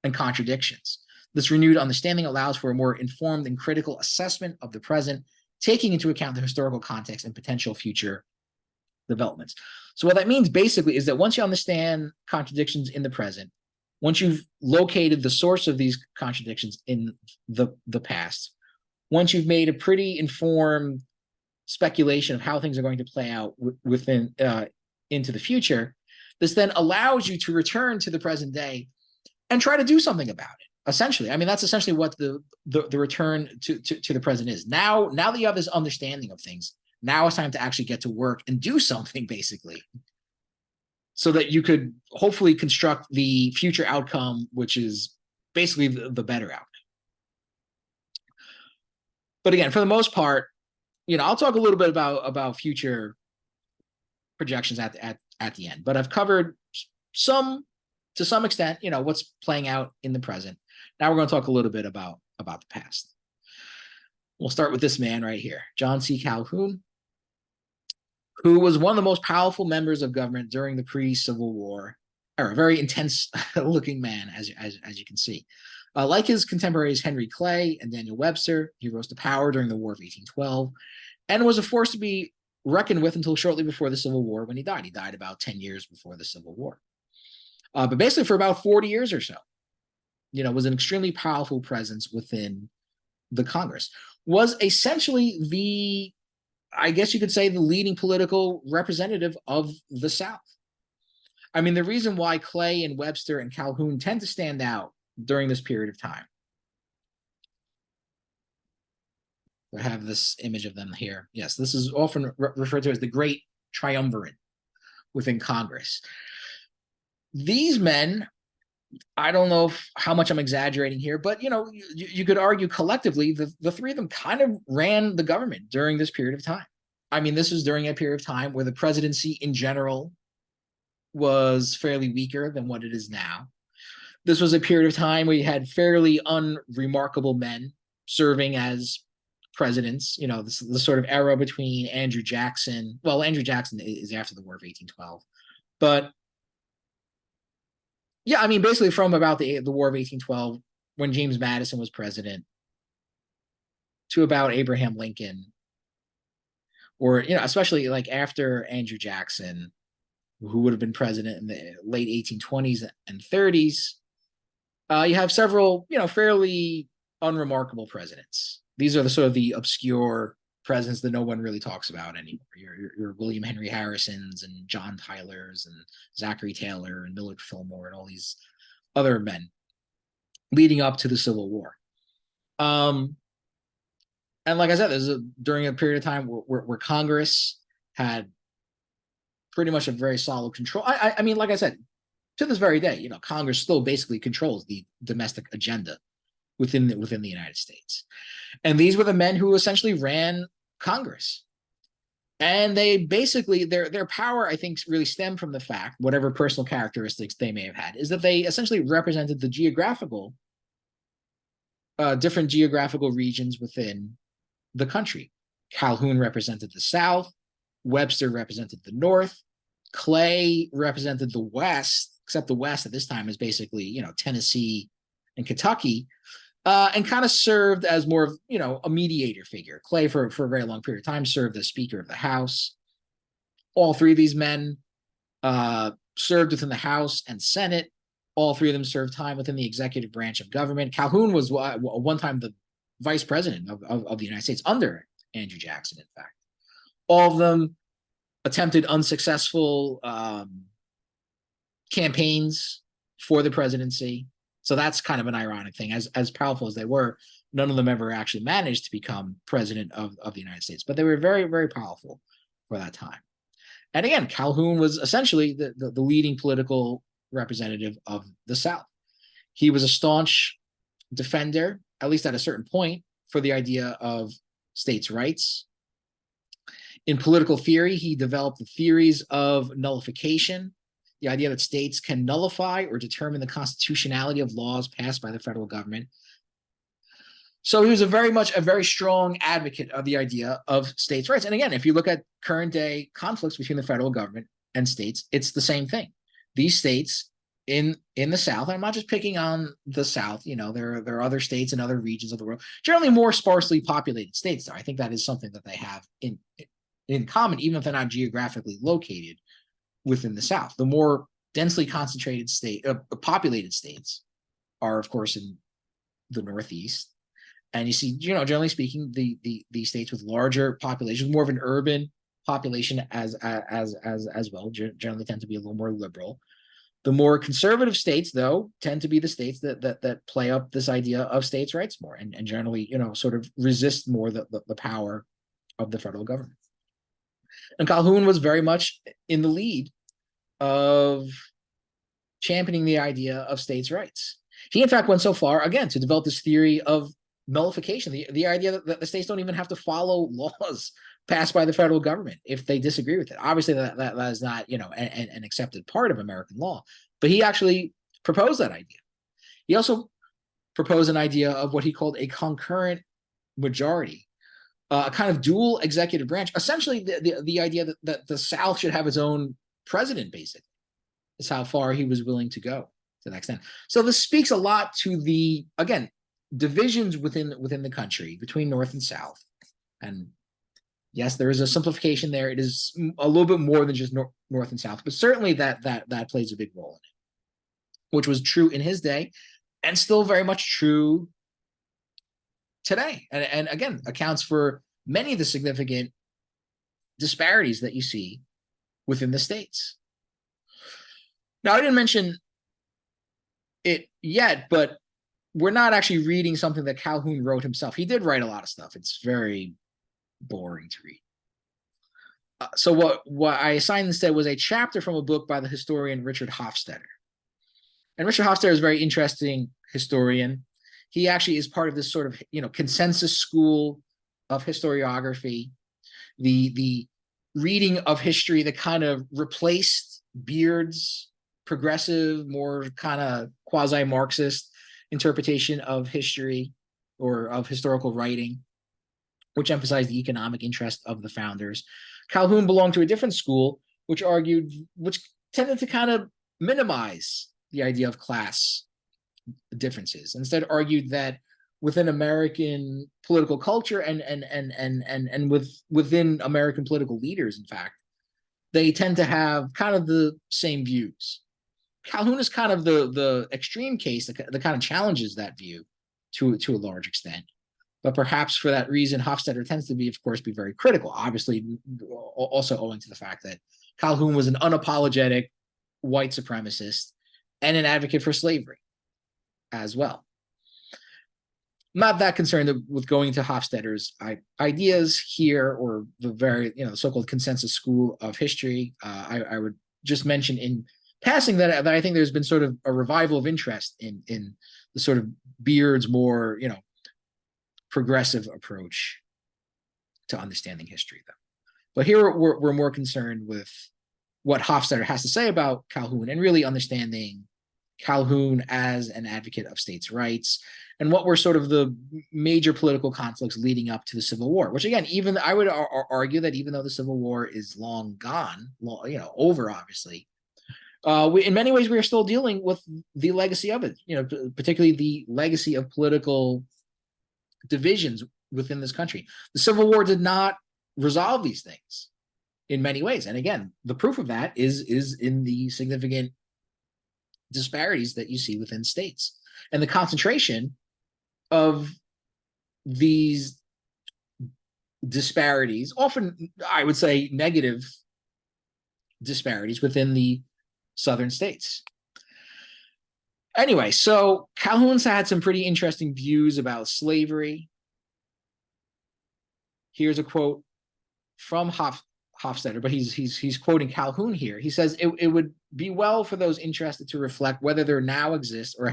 Speaker 1: and contradictions. This renewed understanding allows for a more informed and critical assessment of the present, taking into account the historical context and potential future developments. So what that means basically is that once you understand contradictions in the present, once you've located the source of these contradictions in the past, once you've made a pretty informed speculation of how things are going to play out within into the future, this then allows you to return to the present day and try to do something about it. Essentially, that's essentially what the return to the present is. Now that you have this understanding of things, now it's time to actually get to work and do something, basically, so that you could hopefully construct the future outcome, which is basically the better outcome. But again, for the most part, I'll talk a little bit about future projections at the end. But I've covered to some extent, what's playing out in the present. Now we're going to talk a little bit about the past. We'll start with this man right here, John C. Calhoun, who was one of the most powerful members of government during the pre-Civil War or a very intense looking man, as you can see. Like his contemporaries Henry Clay and Daniel Webster, he rose to power during the War of 1812 and was a force to be reckoned with until shortly before the Civil War when he died. He died about 10 years before the Civil War. But basically for about 40 years or so, was an extremely powerful presence within the Congress, was essentially I guess you could say, the leading political representative of the South. I mean, the reason why Clay and Webster and Calhoun tend to stand out during this period of time. I have this image of them here. Yes, this is often referred to as the Great Triumvirate within Congress. These men, I don't know how much I'm exaggerating here, but you could argue collectively the three of them kind of ran the government during this period of time. I mean, this was during a period of time where the presidency in general was fairly weaker than what it is now. This was a period of time where you had fairly unremarkable men serving as presidents. The sort of era between Andrew Jackson. Well, Andrew Jackson is after the War of 1812, but yeah, I mean, basically from about the War of 1812, when James Madison was president, to about Abraham Lincoln, or especially like after Andrew Jackson, who would have been president in the late 1820s and 30s. You have several, fairly unremarkable presidents. These are the sort of the obscure presidents that no one really talks about anymore. Your William Henry Harrisons and John Tylers and Zachary Taylor and Millard Fillmore and all these other men leading up to the Civil War. And like I said, during a period of time where Congress had pretty much a very solid control. I mean, like I said, to this very day, Congress still basically controls the domestic agenda within the United States. And these were the men who essentially ran Congress. And they basically, their power, I think, really stemmed from the fact, whatever personal characteristics they may have had, is that they essentially represented the different geographical regions within the country. Calhoun represented the South, Webster represented the North, Clay represented the West, except the West at this time is basically, Tennessee and Kentucky, and kind of served as more of, a mediator figure. Clay, for a very long period of time, served as Speaker of the House. All three of these men served within the House and Senate. All three of them served time within the executive branch of government. Calhoun was one time the vice president of the United States under Andrew Jackson, in fact. All of them attempted unsuccessful campaigns for the presidency. So that's kind of an ironic thing. As powerful as they were, none of them ever actually managed to become president of the United States. But they were very, very powerful for that time. And again, Calhoun was essentially the leading political representative of the South. He was a staunch defender, at least at a certain point, for the idea of states' rights. In political theory, he developed the theories of nullification, the idea that states can nullify or determine the constitutionality of laws passed by the federal government. So he was a very strong advocate of the idea of states' rights. And again, if you look at current day conflicts between the federal government and states, it's the same thing. These states in the South, I'm not just picking on the South, there are other states and other regions of the world, generally more sparsely populated states. I think that is something that they have in common, even if they're not geographically located within the South. The more densely concentrated populated states are, of course, in the Northeast. And you see, generally speaking, the states with larger populations, more of an urban population as well, generally tend to be a little more liberal. The more conservative states, though, tend to be the states that play up this idea of states' rights more and generally, sort of resist more the power of the federal government. And Calhoun was very much in the lead of championing the idea of states' rights. He, in fact, went so far, again, to develop this theory of nullification, the idea that the states don't even have to follow laws passed by the federal government if they disagree with it. Obviously, that is not, an accepted part of American law, but he actually proposed that idea. He also proposed an idea of what he called a concurrent majority, a kind of dual executive branch, essentially the idea that the South should have its own president, basically. is how far he was willing to go to that extent. So this speaks a lot to the, again, divisions within the country between North and South. And yes, there is a simplification there. It is a little bit more than just North and South, but certainly that plays a big role in it, which was true in his day and still very much true today. And again, accounts for many of the significant disparities that you see within the states. Now, I didn't mention it yet, but we're not actually reading something that Calhoun wrote himself. He did write a lot of stuff. It's very boring to read. So what I assigned instead was a chapter from a book by the historian Richard Hofstadter. And Richard Hofstadter is a very interesting historian. He actually is part of this sort of, consensus school of historiography, the reading of history that kind of replaced Beard's progressive, more kind of quasi-Marxist interpretation of history or of historical writing, which emphasized the economic interest of the founders. Calhoun belonged to a different school, which tended to kind of minimize the idea of class differences. Instead, argued that within American political culture and within American political leaders, in fact, they tend to have kind of the same views. Calhoun is kind of the extreme case that kind of challenges that view to a large extent. But perhaps for that reason, Hofstadter tends to be, of course, be very critical, obviously also owing to the fact that Calhoun was an unapologetic white supremacist and an advocate for slavery as well. Not that concerned with going to Hofstadter's ideas here or the very, so-called consensus school of history. I would just mention in passing that I think there's been sort of a revival of interest in the sort of Beard's more, progressive approach to understanding history, though. But here we're more concerned with what Hofstadter has to say about Calhoun and really understanding Calhoun as an advocate of states' rights and what were sort of the major political conflicts leading up to the Civil War, which again, even I would argue that even though the Civil War is long gone, over obviously, in many ways we are still dealing with the legacy of it, particularly the legacy of political divisions within this country. The Civil War did not resolve these things in many ways. And again, the proof of that is in the significant disparities that you see within states and the concentration of these disparities, often I would say negative disparities within the southern states. Anyway, so Calhoun's had some pretty interesting views about slavery. Here's a quote from Hofstadter, but he's quoting Calhoun here. He says, it would be well for those interested to reflect whether there now exists or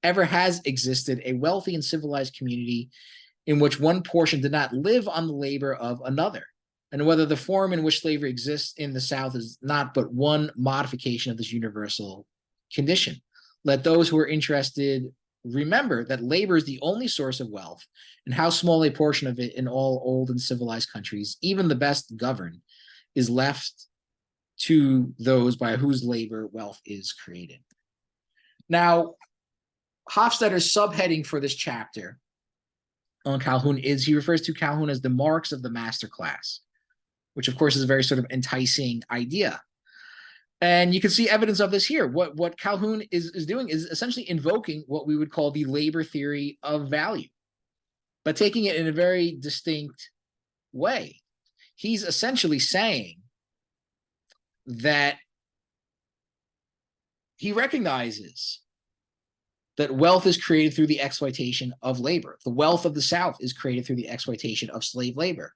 Speaker 1: ever has existed a wealthy and civilized community in which one portion did not live on the labor of another, and whether the form in which slavery exists in the South is not but one modification of this universal condition. Let those who are interested remember that labor is the only source of wealth, and how small a portion of it in all old and civilized countries, even the best governed, is left to those by whose labor wealth is created. Now, Hofstadter's subheading for this chapter on Calhoun is he refers to Calhoun as the marks of the master class, which of course is a very sort of enticing idea. And you can see evidence of this here. What Calhoun is doing is essentially invoking what we would call the labor theory of value, but taking it in a very distinct way. He's essentially saying that he recognizes that wealth is created through the exploitation of labor. The wealth of the South is created through the exploitation of slave labor.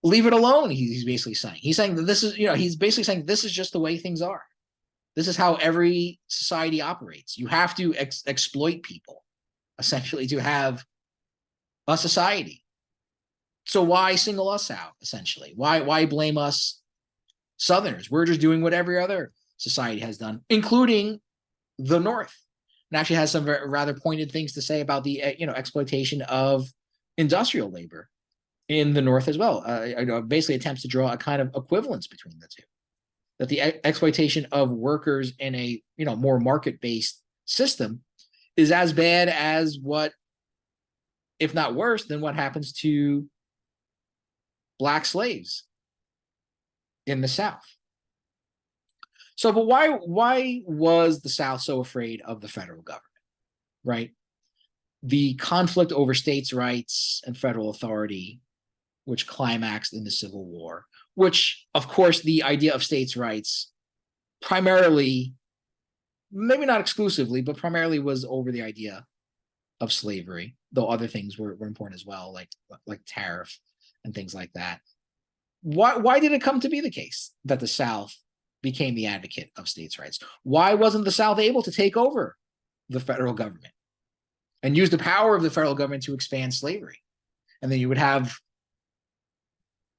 Speaker 1: Leave it alone, he's basically saying. He's saying that this is, he's basically saying this is just the way things are. This is how every society operates. You have to exploit people, essentially, to have a society. So why single us out, essentially? Why blame us Southerners? We're just doing what every other society has done, including the North. And actually has some rather pointed things to say about the exploitation of industrial labor in the North as well. Basically attempts to draw a kind of equivalence between the two. that the exploitation of workers in a more market-based system is as bad as what, if not worse, than what happens to Black slaves in the South. So, but why was the South so afraid of the federal government, right? The conflict over states' rights and federal authority, which climaxed in the Civil War, which, of course, the idea of states' rights primarily, maybe not exclusively, but primarily was over the idea of slavery, though other things were important as well, like tariff and things like that. Why did it come to be the case that the South became the advocate of states' rights? Why wasn't the South able to take over the federal government and use the power of the federal government to expand slavery? And then you would have,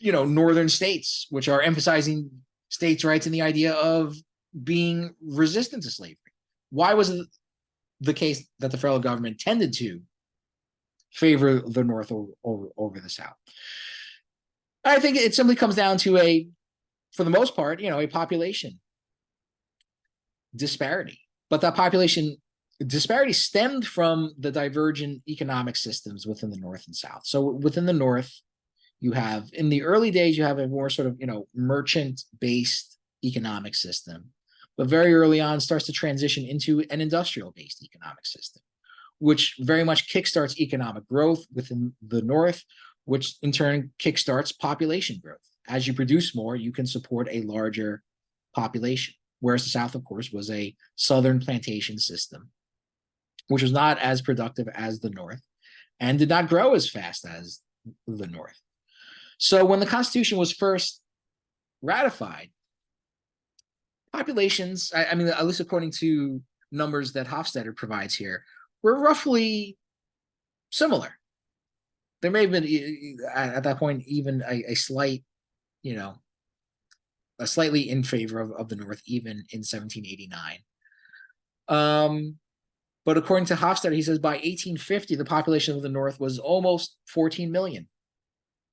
Speaker 1: northern states, which are emphasizing states' rights and the idea of being resistant to slavery. Why was it the case that the federal government tended to favor the North over the South? I think it simply comes down to for the most part, a population disparity. But that population disparity stemmed from the divergent economic systems within the North and South. So within the North, you have, in the early days, you have a more sort of, merchant-based economic system. But very early on starts to transition into an industrial-based economic system, which very much kickstarts economic growth within the North, which in turn kickstarts population growth. As you produce more, you can support a larger population. Whereas the South, of course, was a southern plantation system, which was not as productive as the North and did not grow as fast as the North. So when the Constitution was first ratified, populations, I mean, at least according to numbers that Hofstadter provides here, were roughly similar. There may have been, at that point, even a slight, slightly in favor of the North, even in 1789. But according to Hofstadter, he says by 1850, the population of the North was almost 14 million,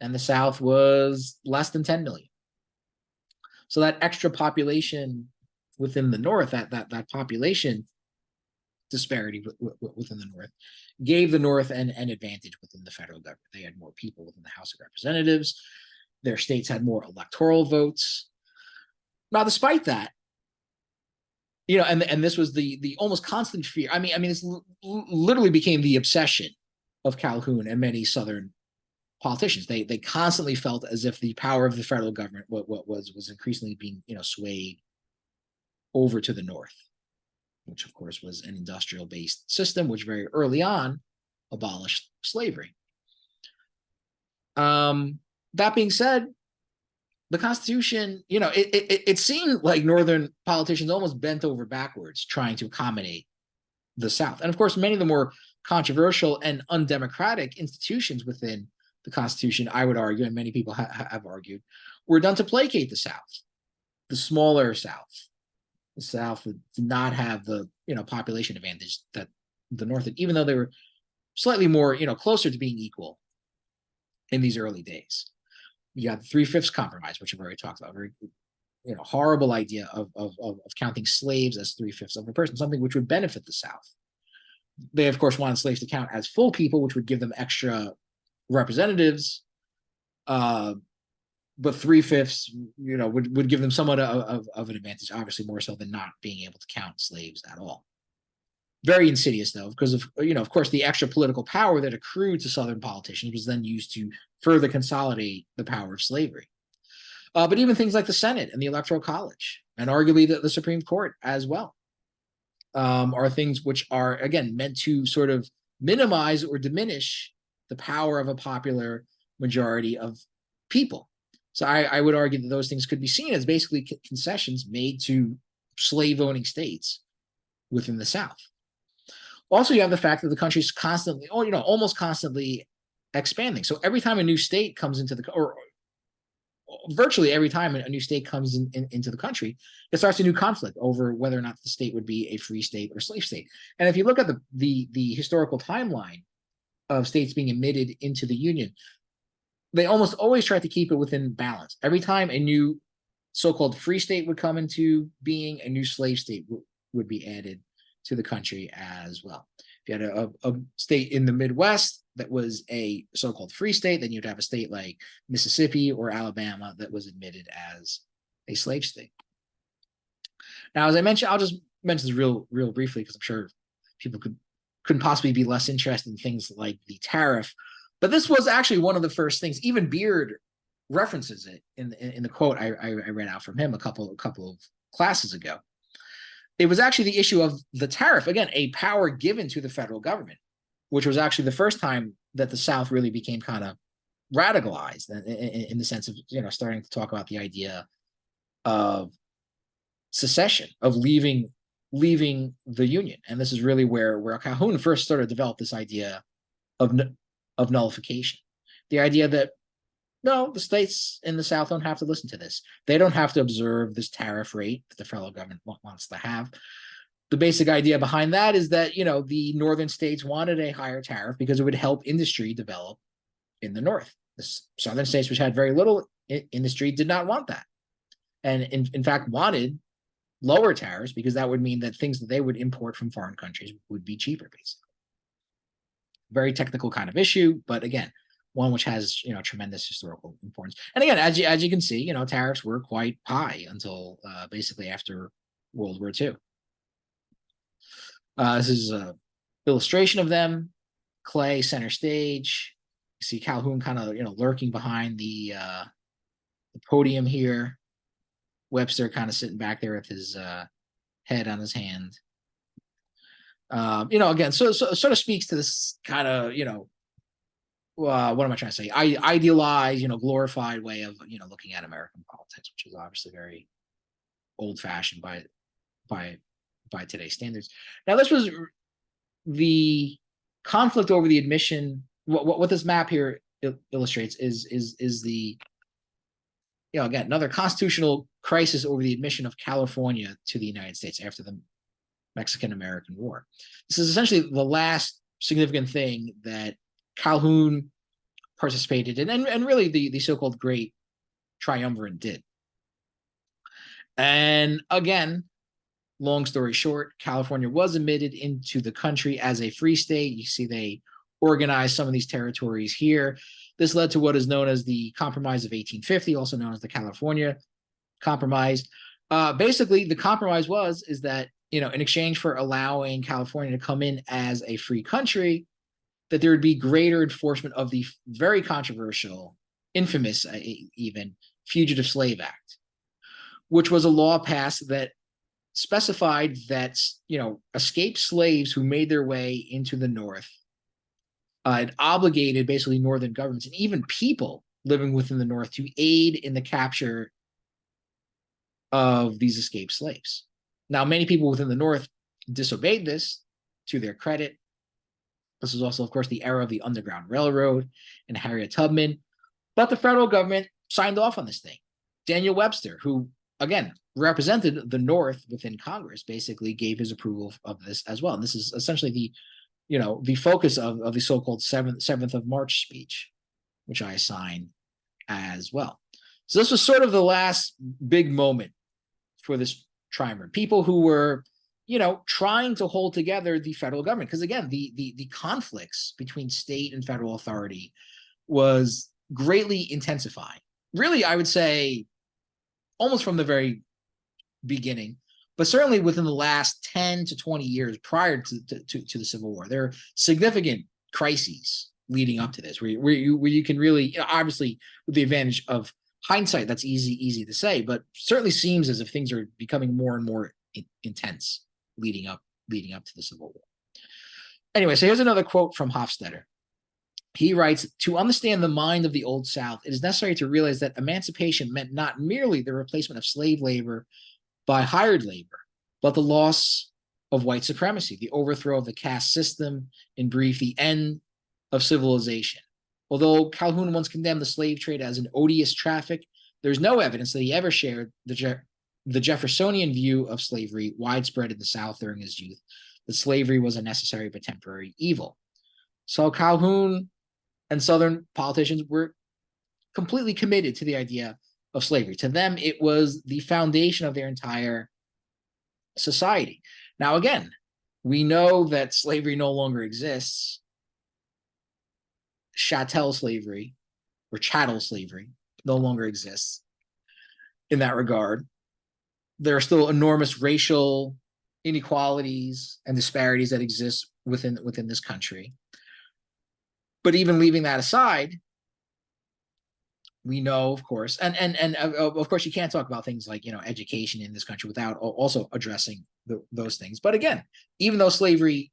Speaker 1: and the South was less than 10 million. So that extra population within the North, that population disparity within the North, gave the North an advantage within the federal government. They had more people within the House of Representatives. Their states had more electoral votes. Now, despite that, and this was the almost constant fear. I mean, this literally became the obsession of Calhoun and many Southern politicians. They constantly felt as if the power of the federal government was increasingly being swayed over to the North, which of course was an industrial-based system, which very early on abolished slavery. That being said, the Constitution, it seemed like Northern politicians almost bent over backwards trying to accommodate the South. And of course, many of the more controversial and undemocratic institutions within the Constitution, I would argue, and many people have argued, were done to placate the South, the smaller South. The South did not have the population advantage that the North did, even though they were slightly more closer to being equal in these early days. You got the 3/5 compromise, which I've already talked about. Very horrible idea of counting slaves as 3/5 of a person, something which would benefit the South. They of course wanted slaves to count as full people, which would give them extra representatives. But 3/5 would give them somewhat of an advantage, obviously more so than not being able to count slaves at all. Very insidious, though, because of course, the extra political power that accrued to Southern politicians was then used to further consolidate the power of slavery. But even things like the Senate and the Electoral College, and arguably the Supreme Court as well, are things which are, again, meant to sort of minimize or diminish the power of a popular majority of people. So I would argue that those things could be seen as basically concessions made to slave-owning states within the South. Also, you have the fact that the country's constantly, almost constantly expanding. So every time a new state comes into or virtually every time a new state comes into the country, it starts a new conflict over whether or not the state would be a free state or slave state. And if you look at the historical timeline of states being admitted into the Union, they almost always try to keep it within balance. Every time a new so-called free state would come into being, a new slave state would be added to the country as well. If you had a state in the Midwest that was a so-called free state, then you'd have a state like Mississippi or Alabama that was admitted as a slave state. Now, as I mentioned, I'll just mention this real briefly because I'm sure people couldn't possibly be less interested in things like the tariff. But this was actually one of the first things. Even Beard references it in the quote I read out from him a couple of classes ago. It was actually the issue of the tariff, again, a power given to the federal government, which was actually the first time that the South really became kind of radicalized in the sense of, starting to talk about the idea of secession, of leaving the Union. And this is really where Calhoun first started to develop this idea of nullification. The idea that, no, the states in the South don't have to listen to this. They don't have to observe this tariff rate that the federal government wants to have. The basic idea behind that is that, the northern states wanted a higher tariff because it would help industry develop in the north. The southern states, which had very little industry, did not want that. And in fact, wanted lower tariffs because that would mean that things that they would import from foreign countries would be cheaper, basically. Very technical kind of issue, but again, one which has tremendous historical importance. And again, as you can see, tariffs were quite high until basically after World War II. This is an illustration of them. Clay center stage. You see Calhoun kind of lurking behind the podium here. Webster kind of sitting back there with his head on his hand. Again, so sort of speaks to this kind of what am I trying to say? Idealized, glorified way of looking at American politics, which is obviously very old-fashioned by today's standards. Now, this was the conflict over the admission. What this map here illustrates is the again, another constitutional crisis over the admission of California to the United States after the Mexican-American War. This is essentially the last significant thing that Calhoun participated in, and really the so-called Great Triumvirate did. And again, long story short, California was admitted into the country as a free state. You see they organized some of these territories here. This led to what is known as the Compromise of 1850, also known as the California Compromise. Basically, the compromise is that, in exchange for allowing California to come in as a free country, that there would be greater enforcement of the very controversial, infamous even, Fugitive Slave Act, which was a law passed that specified that, escaped slaves who made their way into the North, it obligated basically northern governments and even people living within the North to aid in the capture of these escaped slaves. Now, many people within the North disobeyed this, to their credit. This was also, of course, the era of the Underground Railroad and Harriet Tubman. But the federal government signed off on this thing. Daniel Webster, who, again, represented the North within Congress, basically gave his approval of this as well. And this is essentially the focus of the so-called 7th of March speech, which I assign as well. So this was sort of the last big moment for this triumvirate. People who were, trying to hold together the federal government. Because again, the conflicts between state and federal authority was greatly intensifying. Really, I would say almost from the very beginning, but certainly within the last 10 to 20 years prior to the Civil War, there are significant crises leading up to this, where you can really, obviously with the advantage of hindsight, that's easy to say, but certainly seems as if things are becoming more and more intense leading up to the Civil War. Anyway, so here's another quote from Hofstadter. He writes, "To understand the mind of the Old South, it is necessary to realize that emancipation meant not merely the replacement of slave labor by hired labor, but the loss of white supremacy, the overthrow of the caste system, in brief, the end of civilization. Although Calhoun once condemned the slave trade as an odious traffic, there's no evidence that he ever shared the Jeffersonian view of slavery widespread in the South during his youth, that slavery was a necessary but temporary evil." So Calhoun and Southern politicians were completely committed to the idea of slavery. To them, it was the foundation of their entire society. Now, again, we know that slavery no longer exists. Chattel slavery or chattel slavery no longer exists in that regard. There are still enormous racial inequalities and disparities that exist within this country. But even leaving that aside, we know, of course, and of course, you can't talk about things like, education in this country without also addressing those things. But again, even though slavery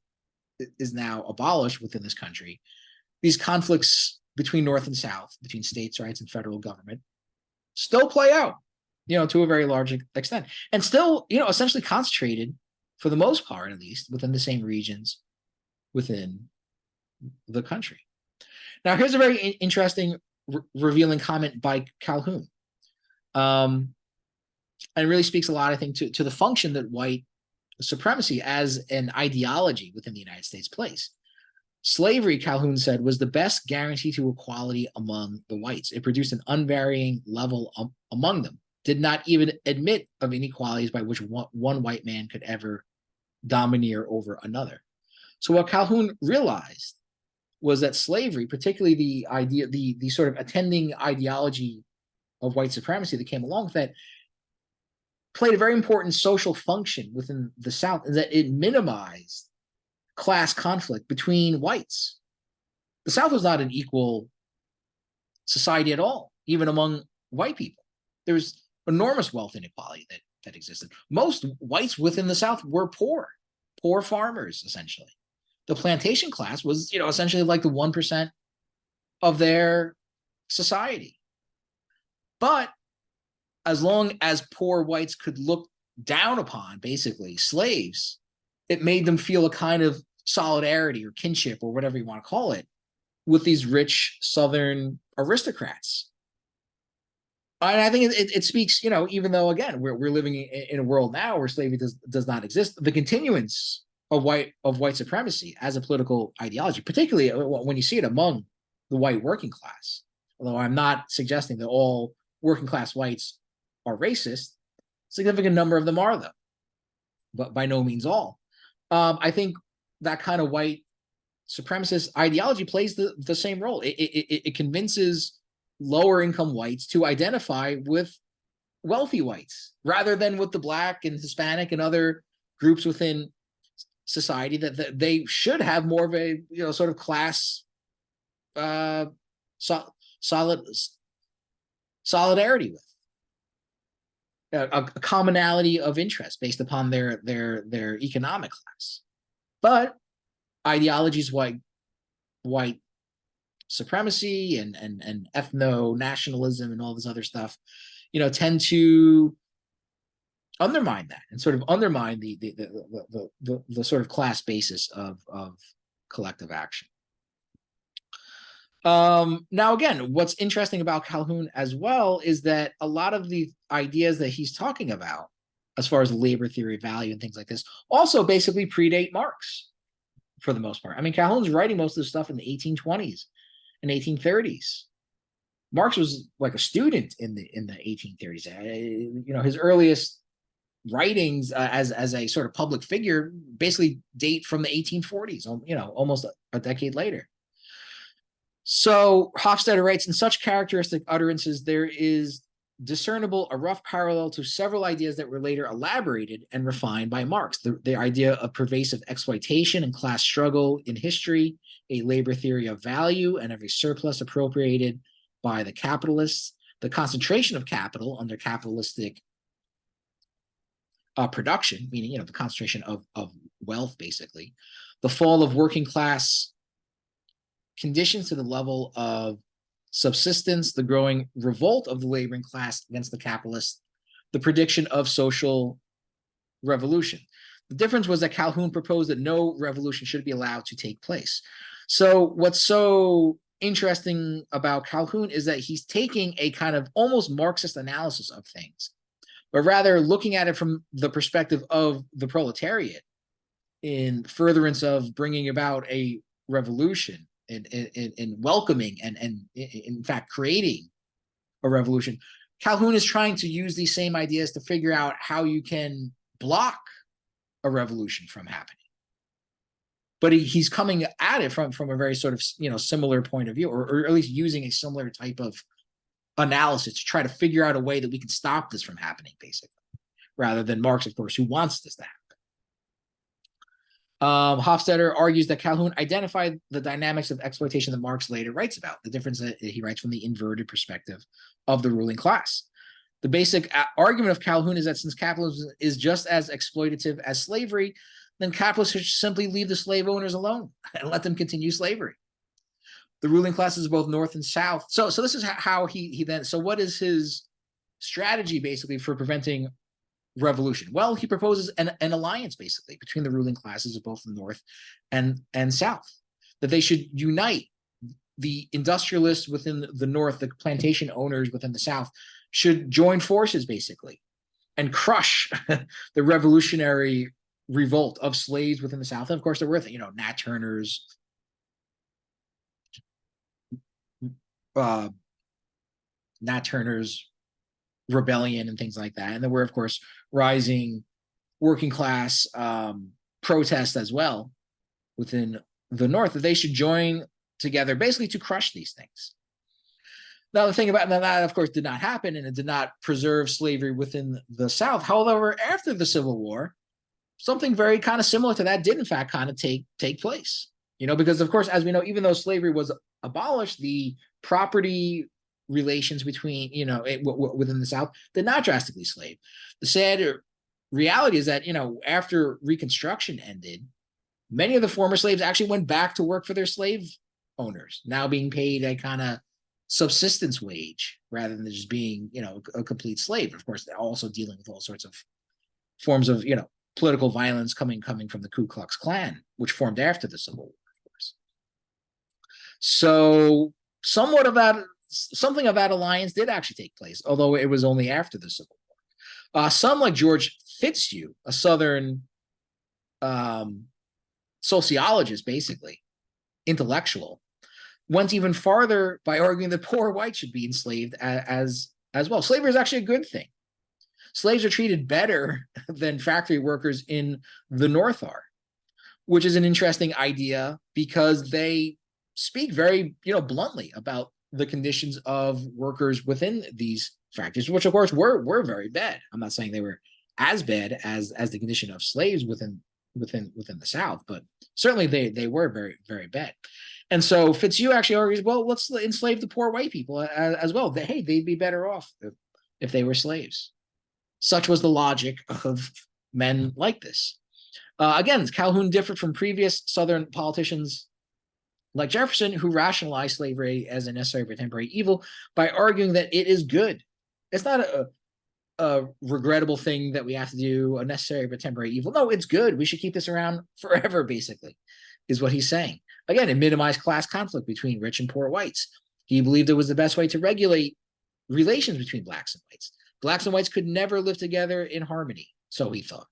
Speaker 1: is now abolished within this country, these conflicts between North and South, between states' rights and federal government, still play out, to a very large extent, and still, essentially concentrated, for the most part, at least, within the same regions within the country. Now, here's a very interesting, revealing comment by Calhoun, and it really speaks a lot, I think, to the function that white supremacy as an ideology within the United States plays. Slavery, Calhoun said, was the best guarantee to equality among the whites. It produced an unvarying level among them, did not even admit of inequalities by which one white man could ever domineer over another. So what Calhoun realized was that slavery, particularly the sort of attending ideology of white supremacy that came along with that, played a very important social function within the South, in that it minimized class conflict between whites. The South was not an equal society at all, even among white people. There was enormous wealth inequality that existed. Most whites within the South were poor farmers, essentially. The plantation class was, essentially like the 1% of their society. But as long as poor whites could look down upon, basically, slaves, it made them feel a kind of solidarity or kinship or whatever you want to call it with these rich Southern aristocrats. And I think it speaks, even though, again, we're living in a world now where slavery does not exist, the continuance of white supremacy as a political ideology, particularly when you see it among the white working class. Although I'm not suggesting that all working class whites are racist, a significant number of them are, though, but by no means all. I think that kind of white supremacist ideology plays the same role. It convinces lower income whites to identify with wealthy whites rather than with the Black and Hispanic and other groups within society that they should have more of a sort of class solidarity with, a commonality of interest based upon their economic class. But ideologies white supremacy and ethno-nationalism and all this other stuff, tend to undermine that and sort of undermine the sort of class basis of collective action. Now, again, what's interesting about Calhoun as well is that a lot of the ideas that he's talking about, as far as labor theory of value and things like this, also basically predate Marx for the most part. I mean, Calhoun's writing most of the stuff in the 1820s and 1830s. Marx was like a student in the 1830s. His earliest writings as a sort of public figure basically date from the 1840s, almost a decade later. So Hofstadter writes, in such characteristic utterances, there is discernible a rough parallel to several ideas that were later elaborated and refined by Marx. The idea of pervasive exploitation and class struggle in history, a labor theory of value and every surplus appropriated by the capitalists, the concentration of capital under capitalistic production, meaning, the concentration of wealth, basically, the fall of working class conditions to the level of subsistence, the growing revolt of the laboring class against the capitalists, the prediction of social revolution. The difference was that Calhoun proposed that no revolution should be allowed to take place. So what's so interesting about Calhoun is that he's taking a kind of almost Marxist analysis of things, but rather looking at it from the perspective of the proletariat in furtherance of bringing about a revolution and welcoming and in fact creating a revolution. Calhoun is trying to use these same ideas to figure out how you can block a revolution from happening. But he's coming at it from a very sort of similar point of view, or at least using a similar type of analysis to try to figure out a way that we can stop this from happening, basically, rather than Marx, of course, who wants this to happen. Hofstadter argues that Calhoun identified the dynamics of exploitation that Marx later writes about, the difference that he writes from the inverted perspective of the ruling class. The basic argument of Calhoun is that since capitalism is just as exploitative as slavery, then capitalists should simply leave the slave owners alone and let them continue slavery. The ruling classes, both North and South. So this is how he then. So what is his strategy basically for preventing revolution? Well, he proposes an alliance basically between the ruling classes of both the North and South, that they should unite. The industrialists within the North, the plantation owners within the South, should join forces basically and crush the revolutionary revolt of slaves within the South. And of course, there were Nat Turner's rebellion and things like that. And there were, of course, rising working class protests as well within the North, that they should join together basically to crush these things. Now, the thing about that, of course, did not happen, and it did not preserve slavery within the South. However, after the Civil War, something very kind of similar to that did, in fact, kind of take place. Because, of course, as we know, even though slavery was abolished, the property relations between, within the South did not drastically slave. The sad reality is that, after Reconstruction ended, many of the former slaves actually went back to work for their slave owners, now being paid a kind of subsistence wage rather than just being, a complete slave. Of course, they're also dealing with all sorts of forms of, political violence coming from the Ku Klux Klan, which formed after the Civil War, of course. So something of that alliance did actually take place, although it was only after the Civil War. Some like George Fitzhugh, a Southern sociologist, basically, intellectual, went even farther by arguing that poor whites should be enslaved as well. Slavery is actually a good thing. Slaves are treated better than factory workers in the North are, which is an interesting idea because they speak very, bluntly about the conditions of workers within these factories, which of course were very bad. I'm not saying they were as bad as the condition of slaves within the South, but certainly they were very, very bad. And so Fitzhugh actually argues, well, let's enslave the poor white people as well. Hey, they'd be better off if they were slaves. Such was the logic of men like this. Again, Calhoun differed from previous Southern politicians like Jefferson, who rationalized slavery as a necessary but temporary evil by arguing that it is good. It's not a regrettable thing that we have to do, a necessary but temporary evil. No, it's good. We should keep this around forever, basically, is what he's saying. Again, it minimized class conflict between rich and poor whites. He believed it was the best way to regulate relations between blacks and whites. Blacks and whites could never live together in harmony, so he thought.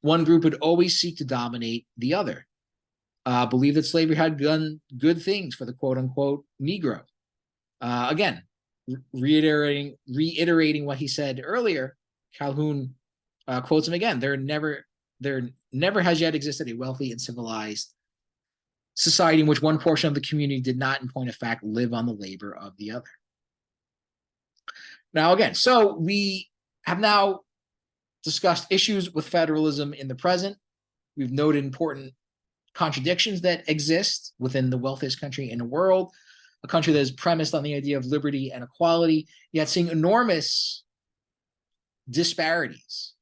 Speaker 1: One group would always seek to dominate the other. Believed that slavery had done good things for the quote-unquote Negro. Again, reiterating what he said earlier, Calhoun quotes him again. There never has yet existed a wealthy and civilized society in which one portion of the community did not, in point of fact, live on the labor of the other. Now, again, so we have now discussed issues with federalism in the present. We've noted important contradictions that exist within the wealthiest country in the world, a country that is premised on the idea of liberty and equality, yet seeing enormous disparities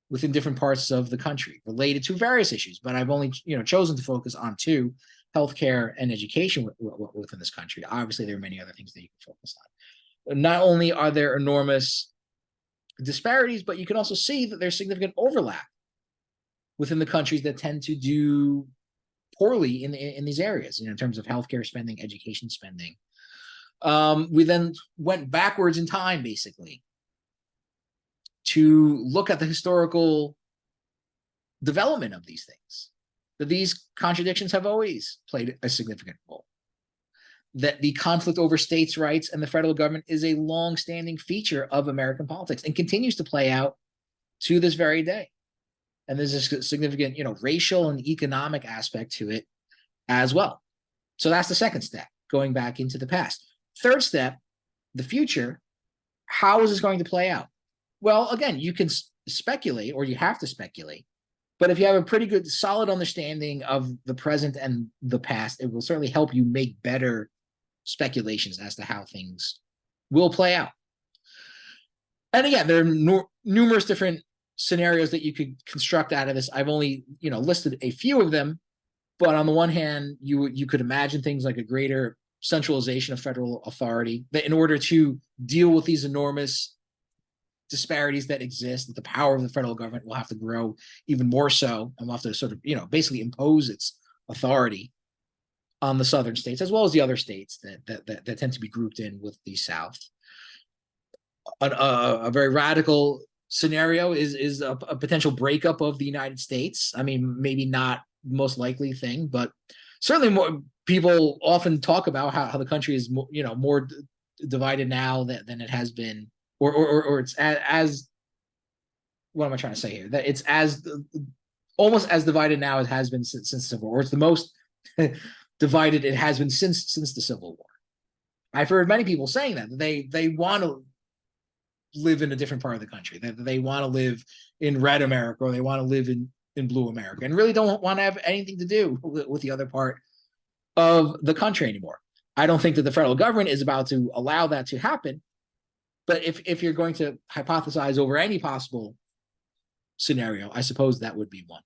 Speaker 1: within different parts of the country related to various issues. But I've only chosen to focus on two: healthcare and education within this country. Obviously, there are many other things that you can focus on. Not only are there enormous disparities, but you can also see that there's significant overlap within the countries that tend to do poorly in these areas, in terms of healthcare spending, education spending. We then went backwards in time, basically, to look at the historical development of these things, that these contradictions have always played a significant role. that the conflict over states' rights and the federal government is a long-standing feature of American politics and continues to play out to this very day. And there's a significant, racial and economic aspect to it as well. So that's the second step, going back into the past. Third step, the future. How is this going to play out? Well, again, you can speculate, or you have to speculate. But if you have a pretty good, solid understanding of the present and the past, it will certainly help you make better speculations as to how things will play out. And again, there are numerous different scenarios that you could construct out of this. I've only, listed a few of them. But on the one hand, you could imagine things like a greater centralization of federal authority, that in order to deal with these enormous disparities that exist, that the power of the federal government will have to grow even more so, and will have to sort of, basically impose its authority on the southern states, as well as the other states that tend to be grouped in with the South. A very radical scenario is a potential breakup of the United States. I mean, maybe not most likely thing, but certainly more people often talk about how the country is more divided now than it has been, or it's as what am I trying to say here? That it's as almost as divided now as it has been since the Civil War. It's the most divided it has been since the Civil War. I've heard many people saying that they want to live in a different part of the country, that they want to live in red America, or they want to live in blue America, and really don't want to have anything to do with the other part of the country anymore. I don't think that the federal government is about to allow that to happen. But if you're going to hypothesize over any possible scenario, I suppose that would be one.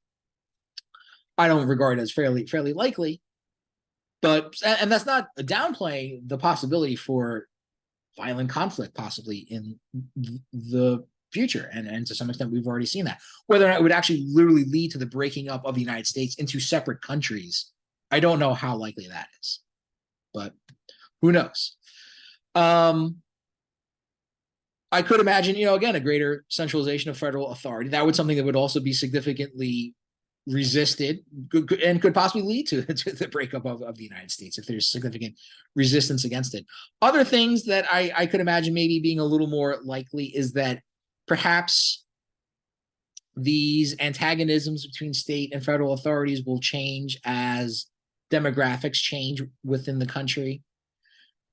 Speaker 1: I don't regard it as fairly likely, but and that's not downplaying the possibility for violent conflict possibly in the future, and to some extent we've already seen that. Whether or not it would actually literally lead to the breaking up of the United States into separate countries, I don't know how likely that is, but who knows. I could imagine, again, a greater centralization of federal authority. That would something that would also be significantly resisted and could possibly lead to the breakup of the United States if there's significant resistance against it. Other things that I could imagine maybe being a little more likely is that perhaps these antagonisms between state and federal authorities will change as demographics change within the country,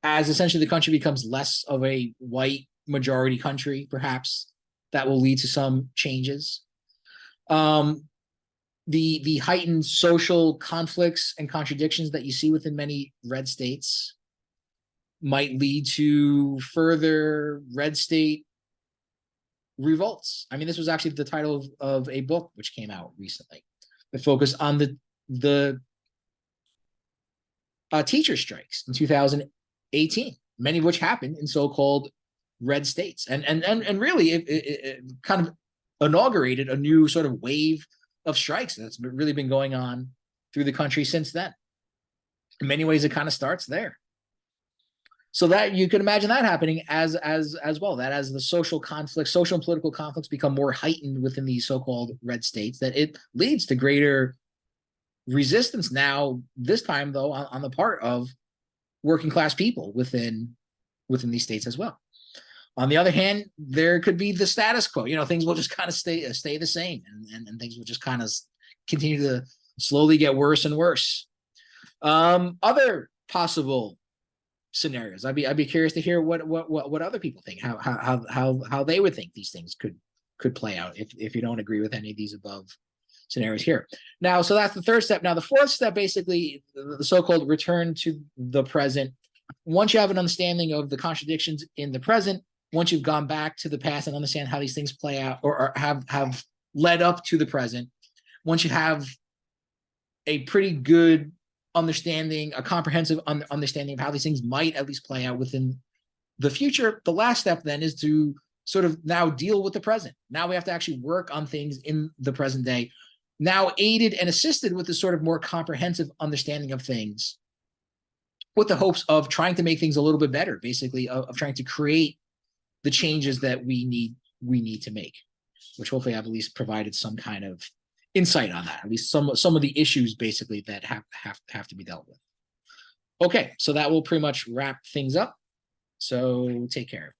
Speaker 1: as essentially the country becomes less of a white majority country. Perhaps that will lead to some changes. The heightened social conflicts and contradictions that you see within many red states might lead to further red state revolts. I mean, this was actually the title of a book which came out recently that focused on the teacher strikes in 2018, many of which happened in so-called red states, and really it kind of inaugurated a new sort of wave of strikes that's really been going on through the country since then. In many ways, it kind of starts there. So that you can imagine that happening as well, that as the social and political conflicts become more heightened within these so-called red states, that it leads to greater resistance now, this time though, on the part of working class people within these states as well. On the other hand, there could be the status quo. Things will just kind of stay the same, and things will just kind of continue to slowly get worse and worse. Other possible scenarios. I'd be curious to hear what other people think, how they would think these things could play out if you don't agree with any of these above scenarios here. Now, so that's the third step. Now, the fourth step, basically, the so-called return to the present. Once you have an understanding of the contradictions in the present, once you've gone back to the past and understand how these things play out or have led up to the present, once you have a pretty good understanding, a comprehensive understanding of how these things might at least play out within the future, the last step then is to sort of now deal with the present. Now we have to actually work on things in the present day, now aided and assisted with this sort of more comprehensive understanding of things, with the hopes of trying to make things a little bit better, basically of trying to create the changes that we need to make, which hopefully I've at least provided some kind of insight on that, at least some of the issues basically that have to be dealt with. Okay, so that will pretty much wrap things up. So take care.